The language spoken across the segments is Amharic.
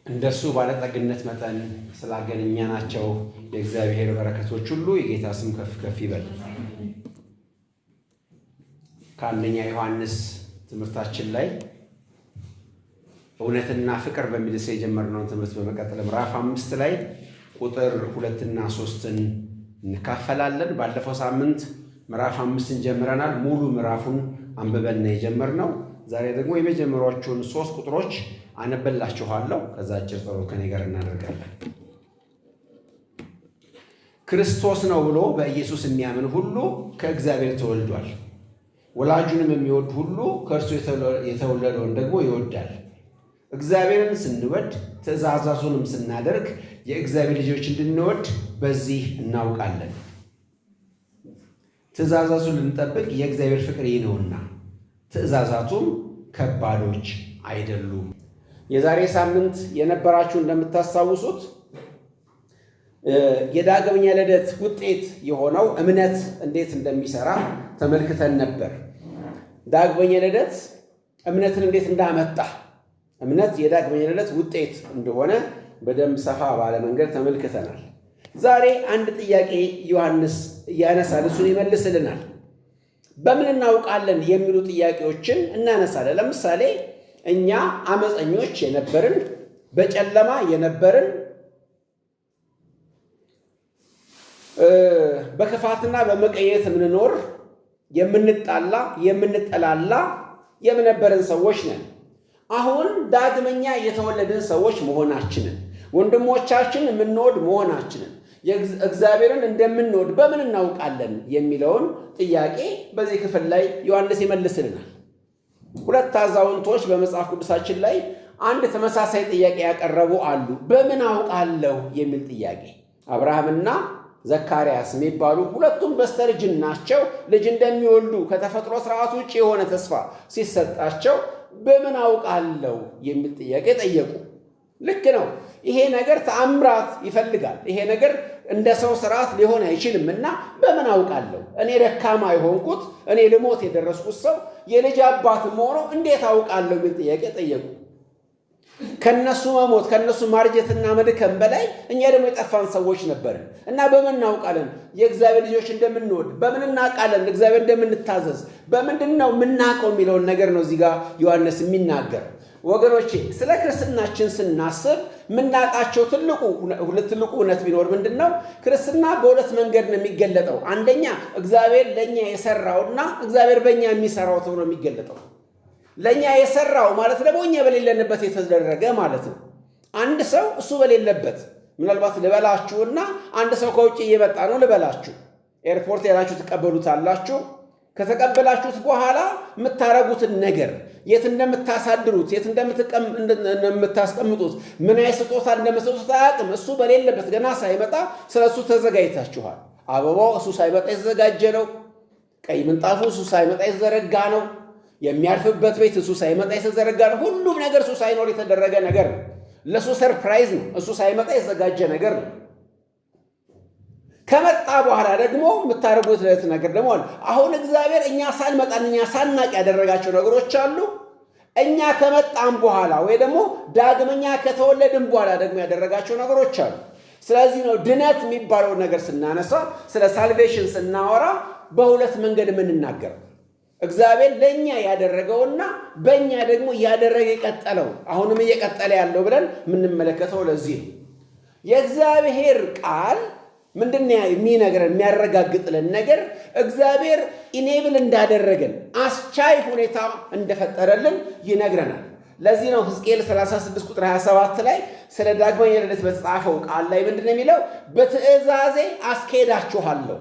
እንደሱ ባለጠግነት መጠን ስላገኘናቸው የእግዚአብሔር በረከቶች ሁሉ የጌታ ስም ከፍ ከፍ ይበል። ከአንደኛ ዮሐንስ ትምህርታችን ላይ እውነትና ፍቅር በሚል ርዕስ የጀመርነውን ትምህርት በመቀጠል ምዕራፍ 5 ላይ ቁጥር 2 እና 3ን እንካፈላለን። ባለፈው ሳምንት ምዕራፍ 5ን ጀምረናል። ሙሉ ምዕራፉን አንብበን ነው የጀመርነው። ዛሬ ደግሞ የመጀመሪያዎቹን 3 ቁጥሮች አነበላችኋለሁ። ከዛ አጭር ጸሎት ከኔ ጋር እናደርጋለን። ክርስቶስ ነው ብሎ በኢየሱስ የሚያምን ሁሉ ከእግዚአብሔር ተወልዷል። ወላጁንም የሚወድ ሁሉ ከእርሱ የተወለደውን ደግሞ ይወዳል። እግዚአብሔርን ስንወድ ትእዛዛቱንም ስናደርግ የእግዚአብሔር ልጆች እንድንወድ በዚህ እናውቃለን። ትእዛዛቱን ልንጠብቅ የእግዚአብሔር ፍቅር ይህ ነውና፣ ትእዛዛቱም ከባዶች አይደሉም። የዛሬ ሳምንት የነበራችሁ እንደምታስታውሱት የዳግመኛ ልደት ውጤት የሆነው እምነት እንዴት እንደሚሰራ ተመልክተን ነበር። ዳግመኛ ልደት እምነትን እንዴት እንዳመጣ፣ እምነት የዳግመኛ ልደት ውጤት እንደሆነ በደንብ ሰፋ ባለ መንገድ ተመልክተናል። ዛሬ አንድ ጥያቄ ዮሐንስ ያነሳል፣ እሱን ይመልስልናል። በምን እናውቃለን የሚሉ ጥያቄዎችን እናነሳለን። ለምሳሌ እኛ አመፀኞች የነበርን፣ በጨለማ የነበርን፣ በክፋትና በመቀየት የምንኖር፣ የምንጣላ፣ የምንጠላላ የነበርን ሰዎች ነን። አሁን ዳግመኛ የተወለድን ሰዎች መሆናችንን፣ ወንድሞቻችን የምንወድ መሆናችንን፣ እግዚአብሔርን እንደምንወድ በምን እናውቃለን የሚለውን ጥያቄ በዚህ ክፍል ላይ ዮሐንስ ይመልስልናል። 2 አዛውንቶች በመጽሐፍ ቅዱሳችን ላይ አንድ ተመሳሳይ ጥያቄ ያቀረቡ አሉ። በምን አውቃለሁ የሚል ጥያቄ። አብርሃምና ዘካርያስ የሚባሉ ሁለቱም በስተርጅናቸው ልጅ እንደሚወልዱ ከተፈጥሮ ስርዓት ውጭ የሆነ ተስፋ ሲሰጣቸው በምን አውቃለሁ የሚል ጥያቄ ጠየቁ። ልክ ነው። ይሄ ነገር ተአምራት ይፈልጋል። ይሄ ነገር እንደ ሰው ስርዓት ሊሆን አይችልም እና በምን አውቃለሁ? እኔ ደካማ የሆንኩት፣ እኔ ልሞት የደረስኩት ሰው የልጅ አባትም ሆኖ እንዴት አውቃለሁ የሚል ጥያቄ ጠየቁ። ከነሱ መሞት ከነሱ ማርጀትና መድከም በላይ እኛ ደግሞ የጠፋን ሰዎች ነበርን እና በምን እናውቃለን የእግዚአብሔር ልጆች እንደምንወድ? በምን እናውቃለን እግዚአብሔር እንደምንታዘዝ? በምንድን ነው የምናውቀው የሚለውን ነገር ነው እዚህ ጋር ዮሐንስ የሚናገር። ወገኖቼ ስለ ክርስትናችን ስናስብ የምናውቃቸው ትልቁ እውነት ቢኖር ምንድን ነው? ክርስትና በሁለት መንገድ ነው የሚገለጠው። አንደኛ እግዚአብሔር ለእኛ የሰራውና እግዚአብሔር በእኛ የሚሰራው ተብሎ የሚገለጠው። ለእኛ የሰራው ማለት ደግሞ እኛ በሌለንበት የተደረገ ማለት ነው። አንድ ሰው እሱ በሌለበት ምናልባት ልበላችሁና አንድ ሰው ከውጭ እየመጣ ነው ልበላችሁ፣ ኤርፖርት ያላችሁ ትቀበሉታላችሁ። ከተቀበላችሁት በኋላ የምታረጉትን ነገር፣ የት እንደምታሳድሩት፣ የት እንደምታስቀምጡት፣ ምን አይነት ስጦታ እንደምትሰጡት አያውቅም። እሱ በሌለበት ገና ሳይመጣ ስለ እሱ ተዘጋጅታችኋል። አበባው እሱ ሳይመጣ የተዘጋጀ ነው። ቀይ ምንጣፉ እሱ ሳይመጣ የተዘረጋ ነው። የሚያርፍበት ቤት እሱ ሳይመጣ የተዘረጋ ነው። ሁሉም ነገር እሱ ሳይኖር የተደረገ ነገር ነው። ለእሱ ሰርፕራይዝ ነው። እሱ ሳይመጣ የተዘጋጀ ነገር ነው። ከመጣ በኋላ ደግሞ የምታደርጉት ነገር ደግሞ አለ። አሁን እግዚአብሔር እኛ ሳንመጣን እኛ ሳናቅ ያደረጋቸው ነገሮች አሉ። እኛ ከመጣን በኋላ ወይ ደግሞ ዳግመኛ ከተወለድን በኋላ ደግሞ ያደረጋቸው ነገሮች አሉ። ስለዚህ ነው ድነት የሚባለው ነገር ስናነሳ፣ ስለ ሳልቬሽን ስናወራ በሁለት መንገድ የምንናገረው። እግዚአብሔር ለእኛ ያደረገውና በእኛ ደግሞ እያደረገ የቀጠለው አሁንም እየቀጠለ ያለው ብለን የምንመለከተው ለዚህ ነው። የእግዚአብሔር ቃል ምንድን የሚነግረን የሚያረጋግጥልን ነገር እግዚአብሔር ኢኔብል እንዳደረገን አስቻይ ሁኔታ እንደፈጠረልን ይነግረናል። ለዚህ ነው ሕዝቅኤል 36 ቁጥር 27 ላይ ስለ ዳግመኛ ልደት በተጻፈው ቃል ላይ ምንድን ነው የሚለው? በትእዛዜ አስኬዳችኋለሁ።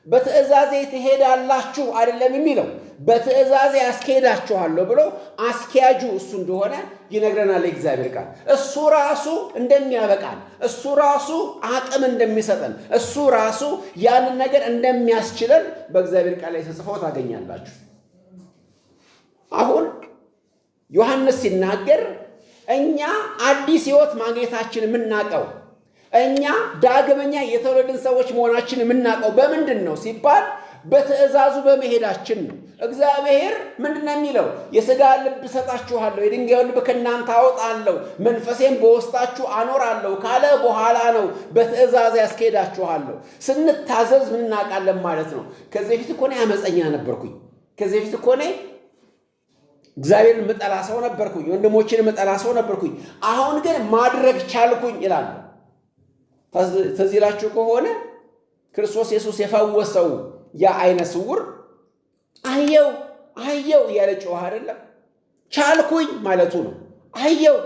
በትእዛዜ ትሄዳላችሁ አይደለም የሚለው፣ በትእዛዜ አስኬዳችኋለሁ ብሎ አስኪያጁ እሱ እንደሆነ ይነግረናል የእግዚአብሔር ቃል። እሱ ራሱ እንደሚያበቃን፣ እሱ ራሱ አቅም እንደሚሰጠን፣ እሱ ራሱ ያንን ነገር እንደሚያስችለን በእግዚአብሔር ቃል ላይ ተጽፎ ታገኛላችሁ። አሁን ዮሐንስ ሲናገር እኛ አዲስ ሕይወት ማግኘታችን የምናውቀው፣ እኛ ዳግመኛ የተወለድን ሰዎች መሆናችን የምናውቀው በምንድን ነው ሲባል በትእዛዙ በመሄዳችን ነው። እግዚአብሔር ምንድነው የሚለው? የሥጋ ልብ እሰጣችኋለሁ፣ የድንጋዩን ልብ ከእናንተ አወጣለሁ፣ መንፈሴን በውስጣችሁ አኖራለሁ ካለ በኋላ ነው በትእዛዝ ያስኬዳችኋለሁ። ስንታዘዝ ምን እናውቃለን ማለት ነው? ከዚህ በፊት እኮ እኔ አመፀኛ ነበርኩኝ። ከዚህ በፊት እኮ እኔ እግዚአብሔርን ምጠላ ሰው ነበርኩኝ፣ ወንድሞችን ምጠላ ሰው ነበርኩኝ። አሁን ግን ማድረግ ቻልኩኝ ይላል። ትዝ ይላችሁ ከሆነ ክርስቶስ ኢየሱስ የፈወሰው ያ አይነ ስውር አየው እያለ ጮኸ አይደለም? ቻልኩኝ ማለቱ ነው። አየው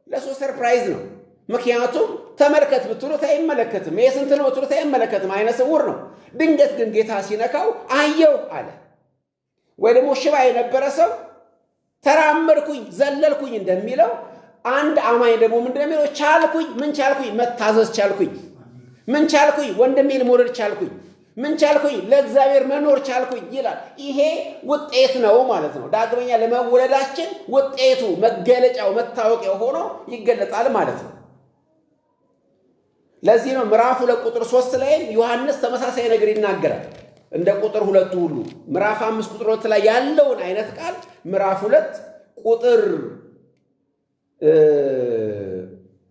ለሱ ሰርፕራይዝ ነው። ምክንያቱም ተመልከት ብትሉት አይመለከትም። የስንት ነው ብትሉት አይመለከትም። አይነ ስውር ነው። ድንገት ግን ጌታ ሲነካው አየው አለ። ወይ ደግሞ ሽባ የነበረ ሰው ተራመድኩኝ፣ ዘለልኩኝ እንደሚለው አንድ አማኝ ደግሞ ምንድን ነው የሚለው? ቻልኩኝ። ምን ቻልኩኝ? መታዘዝ ቻልኩኝ። ምን ቻልኩኝ? ወንድሜን መውደድ ቻልኩኝ። ምን ቻልኩኝ? ለእግዚአብሔር መኖር ቻልኩኝ ይላል። ይሄ ውጤት ነው ማለት ነው። ዳግመኛ ለመወለዳችን ውጤቱ፣ መገለጫው፣ መታወቂያው ሆኖ ይገለጣል ማለት ነው። ለዚህ ነው ምዕራፍ 2 ቁጥር 3 ላይም ዮሐንስ ተመሳሳይ ነገር ይናገራል። እንደ ቁጥር 2 ሁሉ ምዕራፍ 5 ቁጥር 2 ላይ ያለውን አይነት ቃል ምዕራፍ 2 ቁጥር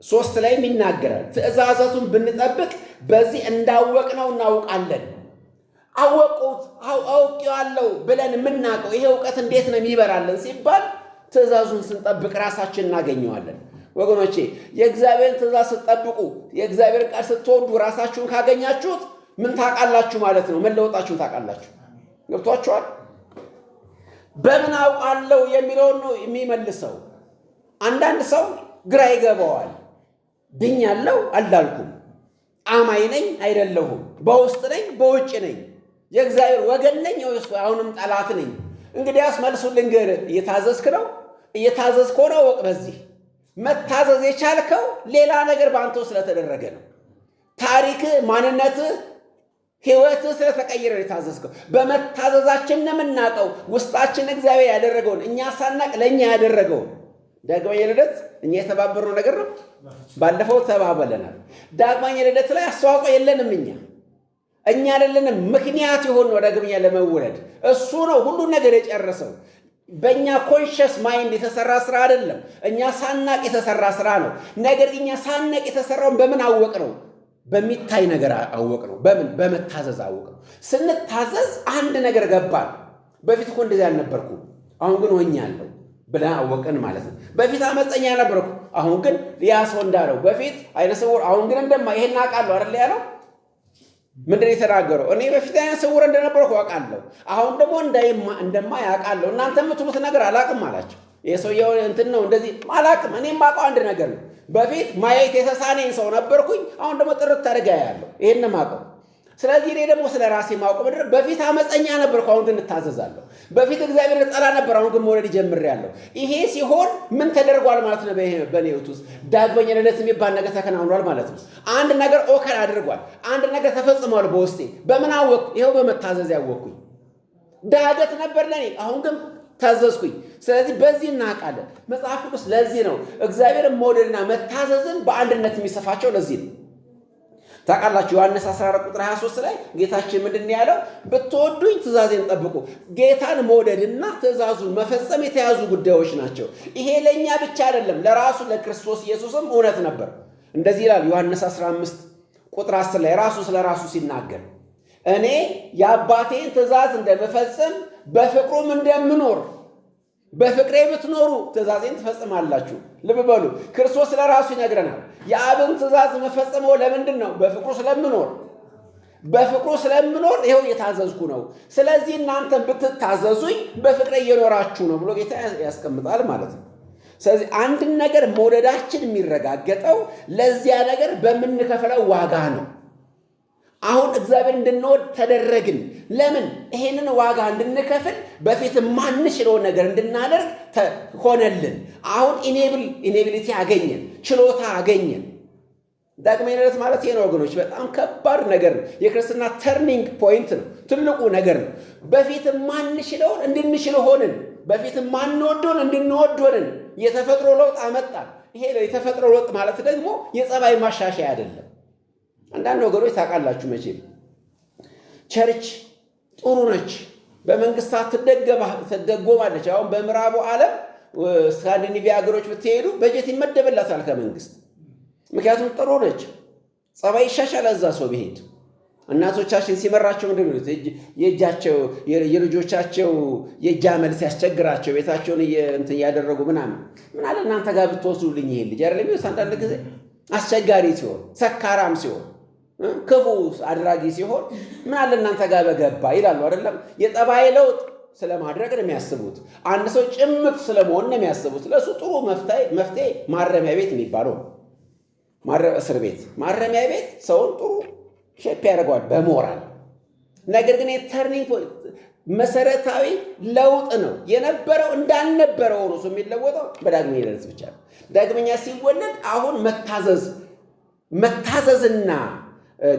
3 ላይም ይናገራል። ትእዛዛቱን ብንጠብቅ በዚህ እንዳወቅነው እናውቃለን። አውቄዋለሁ ብለን የምናውቀው ይሄ እውቀት እንዴት ነው የሚበራለን ሲባል ትእዛዙን ስንጠብቅ ራሳችን እናገኘዋለን። ወገኖቼ የእግዚአብሔርን ትእዛዝ ስትጠብቁ፣ የእግዚአብሔርን ቃል ስትወዱ ራሳችሁን ካገኛችሁት ምን ታውቃላችሁ ማለት ነው? መለወጣችሁን ታውቃላችሁ። ገብቷችኋል? በምን አውቃለሁ የሚለውን ነው የሚመልሰው። አንዳንድ ሰው ግራ ይገባዋል። ድኛለሁ አላልኩም፣ አማኝ ነኝ አይደለሁም፣ በውስጥ ነኝ በውጭ ነኝ፣ የእግዚአብሔር ወገን ነኝ አሁንም ጠላት ነኝ። እንግዲያስ መልሱን ልንገርህ፣ እየታዘዝክ ነው? እየታዘዝክ ሆነ ወቅ በዚህ መታዘዝ የቻልከው ሌላ ነገር በአንተ ስለተደረገ ነው። ታሪክህ፣ ማንነትህ፣ ሕይወትህ ስለተቀየረ የታዘዝከው። በመታዘዛችን ነው የምናውቀው ውስጣችን እግዚአብሔር ያደረገውን እኛ ሳናቅ ለእኛ ያደረገውን። ዳግመኛ ልደት እኛ የተባበርነው ነገር ነው። ባለፈው ተባበለናል። ዳግመኛ ልደት ላይ አስተዋጽኦ የለንም። እኛ አይደለንም ምክንያት የሆነው ዳግመኛ ለመወለድ። እሱ ነው ሁሉን ነገር የጨረሰው። በእኛ ኮንሽስ ማይንድ የተሰራ ስራ አይደለም። እኛ ሳናቅ የተሰራ ስራ ነው። ነገር ግን እኛ ሳናቅ የተሰራውን በምን አወቅ ነው? በሚታይ ነገር አወቅ ነው። በምን? በመታዘዝ አወቅ ነው። ስንታዘዝ አንድ ነገር ገባን። በፊት እኮ እንደዚህ አልነበርኩም፣ አሁን ግን ሆኛለሁ ብለን አወቅን ማለት ነው። በፊት አመፀኛ ነበርኩ፣ አሁን ግን ያ ሰው እንዳለው በፊት አይነ ስውር፣ አሁን ግን ይሄን አውቃለሁ አይደል ያለው? ምንድን የተናገረው? እኔ በፊት አይነ ስውር እንደነበርኩ አውቃለሁ፣ አሁን ደግሞ እንደማይ አውቃለሁ። እናንተ የምትሉት ነገር አላውቅም አላቸው። የሰውየው እንትን ነው እንደዚህ አላውቅም። እኔ የማውቀው አንድ ነገር ነው። በፊት ማየት የተሳነኝ ሰው ነበርኩኝ፣ አሁን ደግሞ ጥርት አድርጋ ያለው ይሄን የማውቀው። ስለዚህ እኔ ደግሞ ስለ ራሴ ማውቀው ምድር በፊት አመፀኛ ነበርኩ፣ አሁን ግን እታዘዛለሁ። በፊት እግዚአብሔር ጠላ ነበር፣ አሁን ግን መውለድ ጀምሬያለሁ። ይሄ ሲሆን ምን ተደርጓል ማለት ነው? በእኔ ሕይወት ውስጥ ዳግመኛ ልደት የሚባል ነገር ተከናውኗል ማለት ነው። አንድ ነገር ኦከር አድርጓል፣ አንድ ነገር ተፈጽሟል በውስጤ። በምን አወቅኩ? ይኸው በመታዘዝ ያወቅኩኝ። ዳገት ነበር ለእኔ፣ አሁን ግን ታዘዝኩኝ። ስለዚህ በዚህ እናውቃለን። መጽሐፍ ቅዱስ ለዚህ ነው እግዚአብሔርን መውደድና መታዘዝን በአንድነት የሚሰፋቸው። ለዚህ ነው ታውቃላችሁ። ዮሐንስ 14 ቁጥር 23 ላይ ጌታችን ምንድን ያለው? ብትወዱኝ ትእዛዜን ጠብቁ። ጌታን መውደድና ትእዛዙን መፈጸም የተያዙ ጉዳዮች ናቸው። ይሄ ለእኛ ብቻ አይደለም፣ ለራሱ ለክርስቶስ ኢየሱስም እውነት ነበር። እንደዚህ ይላል ዮሐንስ 15 ቁጥር 10 ላይ ራሱ ስለ ራሱ ሲናገር እኔ የአባቴን ትእዛዝ እንደምፈጽም በፍቅሩም እንደምኖር፣ በፍቅሬ ብትኖሩ ትእዛዜን ትፈጽማላችሁ። ልብ በሉ፣ ክርስቶስ ለራሱ ይነግረናል። የአብን ትእዛዝ መፈጸመው ለምንድን ነው? በፍቅሩ ስለምኖር። በፍቅሩ ስለምኖር ይኸው እየታዘዝኩ ነው። ስለዚህ እናንተ ብትታዘዙኝ በፍቅሬ እየኖራችሁ ነው ብሎ ጌታ ያስቀምጣል ማለት ነው። ስለዚህ አንድን ነገር መውደዳችን የሚረጋገጠው ለዚያ ነገር በምንከፍለው ዋጋ ነው። አሁን እግዚአብሔር እንድንወድ ተደረግን። ለምን? ይሄንን ዋጋ እንድንከፍል በፊት ማንችለው ነገር እንድናደርግ ሆነልን። አሁን ኢኔቢሊቲ አገኘን፣ ችሎታ አገኘን። ዳግመኛ ልደት ማለት ይሄ ነው ወገኖች። በጣም ከባድ ነገር ነው። የክርስትና ተርኒንግ ፖይንት ነው። ትልቁ ነገር ነው። በፊት ማንችለውን እንድንችል ሆንን። በፊት ማንወደውን እንድንወድ ሆንን። የተፈጥሮ ለውጥ አመጣን። ይሄ የተፈጥሮ ለውጥ ማለት ደግሞ የጸባይ ማሻሻያ አይደለም። አንዳንድ ወገኖች ታውቃላችሁ መቼም ቸርች ጥሩ ነች፣ በመንግስታት ትደጎማለች። አሁን በምዕራቡ ዓለም ስካንዲኔቪያ ሀገሮች ብትሄዱ በጀት ይመደብላታል ከመንግስት። ምክንያቱም ጥሩ ነች፣ ጸባይ ይሻሻላል እዛ ሰው ቢሄድ። እናቶቻችን ሲመራቸው ምንድን ነው የእጃቸው የልጆቻቸው የእጅ አመል ሲያስቸግራቸው ቤታቸውን እንትን እያደረጉ ምናምን ምን አለ እናንተ ጋር ብትወስዱልኝ ይሄን ልጅ አይደለም ይወስ አንዳንድ ጊዜ አስቸጋሪ ሲሆን፣ ሰካራም ሲሆን፣ ክፉ አድራጊ ሲሆን ምን አለ እናንተ ጋር በገባ ይላሉ አይደለም። የጠባይ ለውጥ ስለማድረግ ነው የሚያስቡት። አንድ ሰው ጭምት ስለመሆን ነው የሚያስቡት። ለሱ ጥሩ መፍትሄ ማረሚያ ቤት የሚባለው እስር ቤት፣ ማረሚያ ቤት ሰውን ጥሩ ሼፕ ያደርገዋል በሞራል። ነገር ግን የተርኒንግ ፖይንት መሰረታዊ ለውጥ ነው። የነበረው እንዳልነበረው ሆኖ ሰው የሚለወጠው በዳግመኛ ልደት ብቻ ነው። ዳግመኛ ሲወለድ አሁን መታዘዝና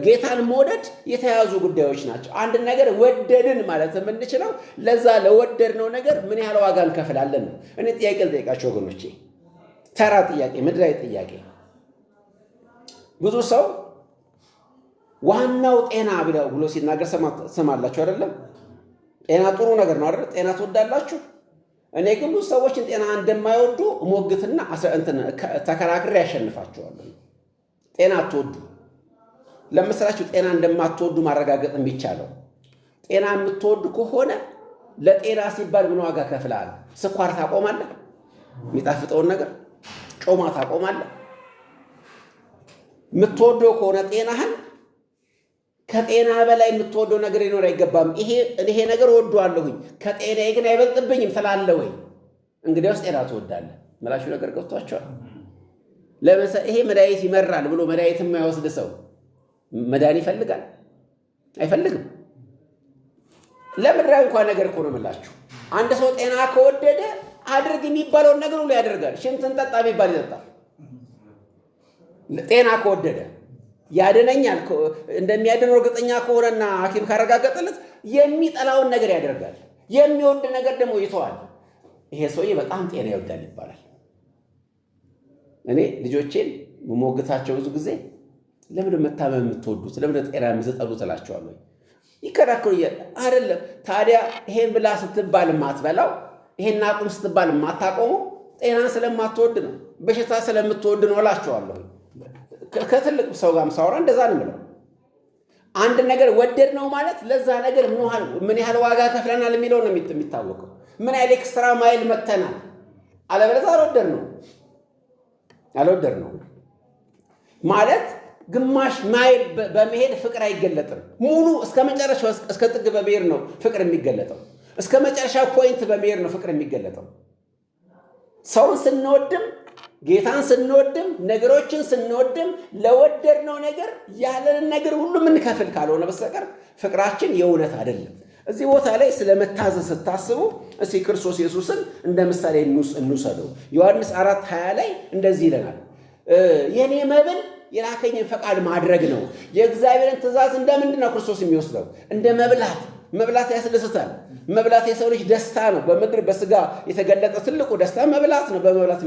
ጌታን መውደድ የተያዙ ጉዳዮች ናቸው። አንድ ነገር ወደድን ማለት የምንችለው ለዛ ለወደድነው ነገር ምን ያህል ዋጋ እንከፍላለን ነው። እኔ ጥያቄ ልጠይቃቸው ወገኖቼ፣ ተራ ጥያቄ፣ ምድራዊ ጥያቄ። ብዙ ሰው ዋናው ጤና ብሎ ሲናገር ሰማላችሁ አይደለም? ጤና ጥሩ ነገር ነው አይደል? ጤና ትወዳላችሁ። እኔ ግን ብዙ ሰዎችን ጤና እንደማይወዱ ሞግትና ተከራክሬ ያሸንፋቸዋለሁ። ጤና አትወዱ ለምሳላችሁ ጤና እንደማትወዱ ማረጋገጥ የሚቻለው ጤና የምትወዱ ከሆነ ለጤና ሲባል ምን ዋጋ ከፍለሃል? ስኳር ታቆማለህ? የሚጣፍጠውን ነገር ጮማ ታቆማለህ? የምትወደው ከሆነ ጤናህን ከጤና በላይ የምትወደው ነገር ሊኖር አይገባም። ይሄ ነገር ወደዋለሁኝ ከጤናዬ ግን አይበልጥብኝም ትላለህ ወይ? እንግዲያውስ ጤና ትወዳለህ። መላችሁ ነገር ገብቷቸዋል። ለምሳሌ ይሄ መድኃኒት ይመራል ብሎ መድኃኒት የማይወስድ ሰው መድኃኒት ይፈልጋል? አይፈልግም። ለምድራዊ እንኳን ነገር እኮ ነው የምላችሁ። አንድ ሰው ጤና ከወደደ አድርግ የሚባለውን ነገር ሁሉ ያደርጋል። ሽንትን ጠጣ የሚባል ይጠጣል። ጤና ከወደደ ያድነኛል እንደሚያድነው እርግጠኛ ከሆነና ሐኪም ካረጋገጠለት የሚጠላውን ነገር ያደርጋል። የሚወድ ነገር ደግሞ ይተዋል። ይሄ ሰውዬ በጣም ጤና ይወዳል ይባላል። እኔ ልጆቼን መሞግታቸው ብዙ ጊዜ ለምን መታመም የምትወዱት ለምን ጤና የምትጠሉት እላቸዋለሁ። ይከራከሩኛል። አይደለም ታዲያ ይሄን ብላ ስትባል የማትበላው ይሄን አቁም ስትባል የማታቆመው ጤናን ስለማትወድ ነው፣ በሽታ ስለምትወድ ነው እላቸዋለሁ። ከትልቅ ሰው ጋርም ሳወራ እንደዛ ነው የምለው። አንድ ነገር ወደድ ነው ማለት ለዛ ነገር ምን ያህል ዋጋ ከፍለናል የሚለው ነው የሚታወቀው። ምን ያህል ኤክስትራ ማይል መተናል። አለበለዚያ አልወደድ ነው ማለት ግማሽ ማይል በመሄድ ፍቅር አይገለጥም። ሙሉ እስከ መጨረሻው እስከ ጥግ በመሄድ ነው ፍቅር የሚገለጠው። እስከ መጨረሻው ፖይንት በመሄድ ነው ፍቅር የሚገለጠው። ሰውን ስንወድም ጌታን ስንወድም ነገሮችን ስንወድም ለወደድነው ነገር ያለንን ነገር ሁሉ የምንከፍል ካልሆነ በስተቀር ፍቅራችን የእውነት አይደለም። እዚህ ቦታ ላይ ስለ መታዘዝ ስታስቡ እስኪ ክርስቶስ ኢየሱስን እንደ ምሳሌ እንውሰደው። ዮሐንስ 4:20 ላይ እንደዚህ ይለናል፣ የኔ መብል የላከኝን ፈቃድ ማድረግ ነው። የእግዚአብሔርን ትእዛዝ እንደምንድን ነው ክርስቶስ የሚወስደው? እንደ መብላት ያስደስታል። መብላት የሰው ልጅ ደስታ ነው። በምድር በስጋ የተገለጠ ትልቁ ደስታ መብላት ነው። በመብላት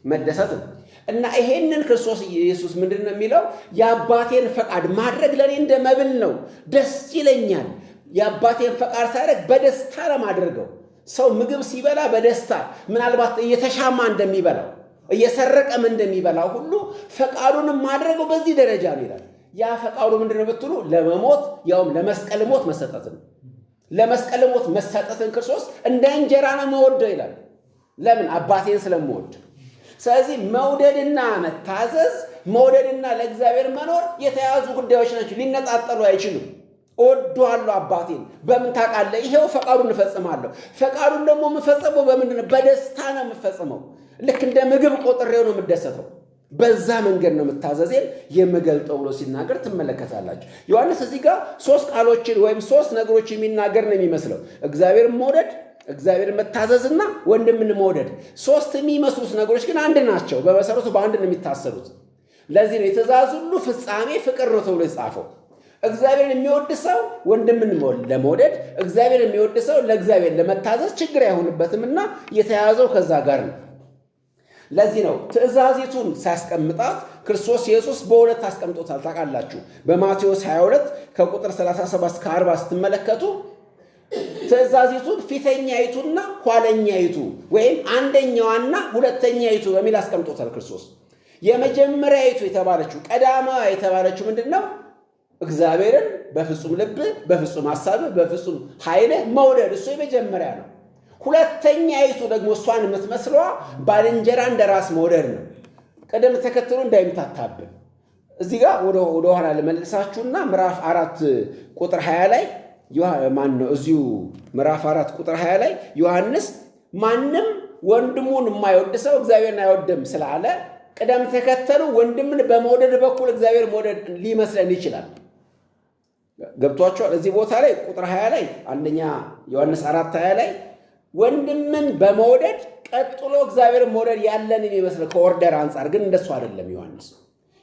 መደሰት ነው። እና ይሄንን ክርስቶስ ኢየሱስ ምንድን ነው የሚለው? የአባቴን ፈቃድ ማድረግ ለእኔ እንደ መብል ነው፣ ደስ ይለኛል። የአባቴን ፈቃድ ሳያደርግ በደስታ ለማድረገው። ሰው ምግብ ሲበላ በደስታ ምናልባት እየተሻማ እንደሚበላው እየሰረቀም እንደሚበላው ሁሉ ፈቃዱንም ማድረገው በዚህ ደረጃ ነው ይላል። ያ ፈቃዱ ምንድነው ብትሉ ለመሞት ያውም ለመስቀል ሞት መሰጠትን ለመስቀል ሞት መሰጠትን ክርስቶስ እንደ እንጀራ ነው መወደው ይላል። ለምን? አባቴን ስለምወድ። ስለዚህ መውደድና መታዘዝ፣ መውደድና ለእግዚአብሔር መኖር የተያዙ ጉዳዮች ናቸው። ሊነጣጠሉ አይችሉም። እወደዋለሁ አባቴን በምን ታውቃለህ? ይሄው ፈቃዱን እፈጽማለሁ። ፈቃዱን ደግሞ የምፈጽመው በምንድን ነው? በደስታ ነው የምፈጽመው። ልክ እንደ ምግብ ቆጥሬው ነው የምደሰተው። በዛ መንገድ ነው የምታዘዜን የምገልጠው ብሎ ሲናገር ትመለከታላችሁ። ዮሐንስ እዚህ ጋር 3 ቃሎችን ወይም 3 ነገሮች የሚናገር ነው የሚመስለው። እግዚአብሔርን መውደድ፣ እግዚአብሔርን መታዘዝና ወንድምን መውደድ። 3 የሚመስሉት ነገሮች ግን አንድ ናቸው። በመሰረቱ በአንድ ነው የሚታሰሉት። ለዚህ ነው የትእዛዝ ሁሉ ፍጻሜ ፍቅር ነው ተብሎ የጻፈው። እግዚአብሔርን የሚወድ ሰው ወንድምን ለመውደድ፣ እግዚአብሔርን የሚወድ ሰው ለእግዚአብሔር ለመታዘዝ ችግር አይሆንበትምና የተያዘው ከዛ ጋር ነው። ለዚህ ነው ትእዛዚቱን ሲያስቀምጣት ክርስቶስ ኢየሱስ በሁለት አስቀምጦታል። ታውቃላችሁ በማቴዎስ 22 ከቁጥር 37 እስከ 40 ስትመለከቱ ትእዛዚቱን ፊተኛይቱና ኋለኛይቱ ወይም አንደኛዋና ሁለተኛይቱ በሚል አስቀምጦታል ክርስቶስ። የመጀመሪያይቱ የተባለችው ቀዳማዋ የተባለችው ምንድነው? እግዚአብሔርን በፍጹም ልብ፣ በፍጹም ሐሳብ፣ በፍጹም ኃይል መውደድ፣ እሱ የመጀመሪያ ነው። ሁለተኛይቱ ደግሞ እሷን የምትመስለዋ ባልንጀራ እንደራስ መውደድ ነው። ቅደም ተከተሉ እንዳይምታታብን እዚህ ጋር ወደ ኋላ ልመልሳችሁና ምዕራፍ 4 ቁጥር 20 ላይ እዚሁ ምዕራፍ 4 ቁጥር 20 ላይ ዮሐንስ ማንም ወንድሙን የማይወድ ሰው እግዚአብሔርን አይወድም ስላለ ቅደም ተከተሉ ወንድምን በመውደድ በኩል እግዚአብሔር መውደድ ሊመስለን ይችላል። ገብቷቸዋል? እዚህ ቦታ ላይ ቁጥር 20 ላይ አንደኛ ዮሐንስ 4:20 ላይ ወንድምን በመውደድ ቀጥሎ እግዚአብሔር መውደድ ያለን የሚመስል ከኦርደር አንጻር ግን እንደሱ አይደለም። ዮሐንስ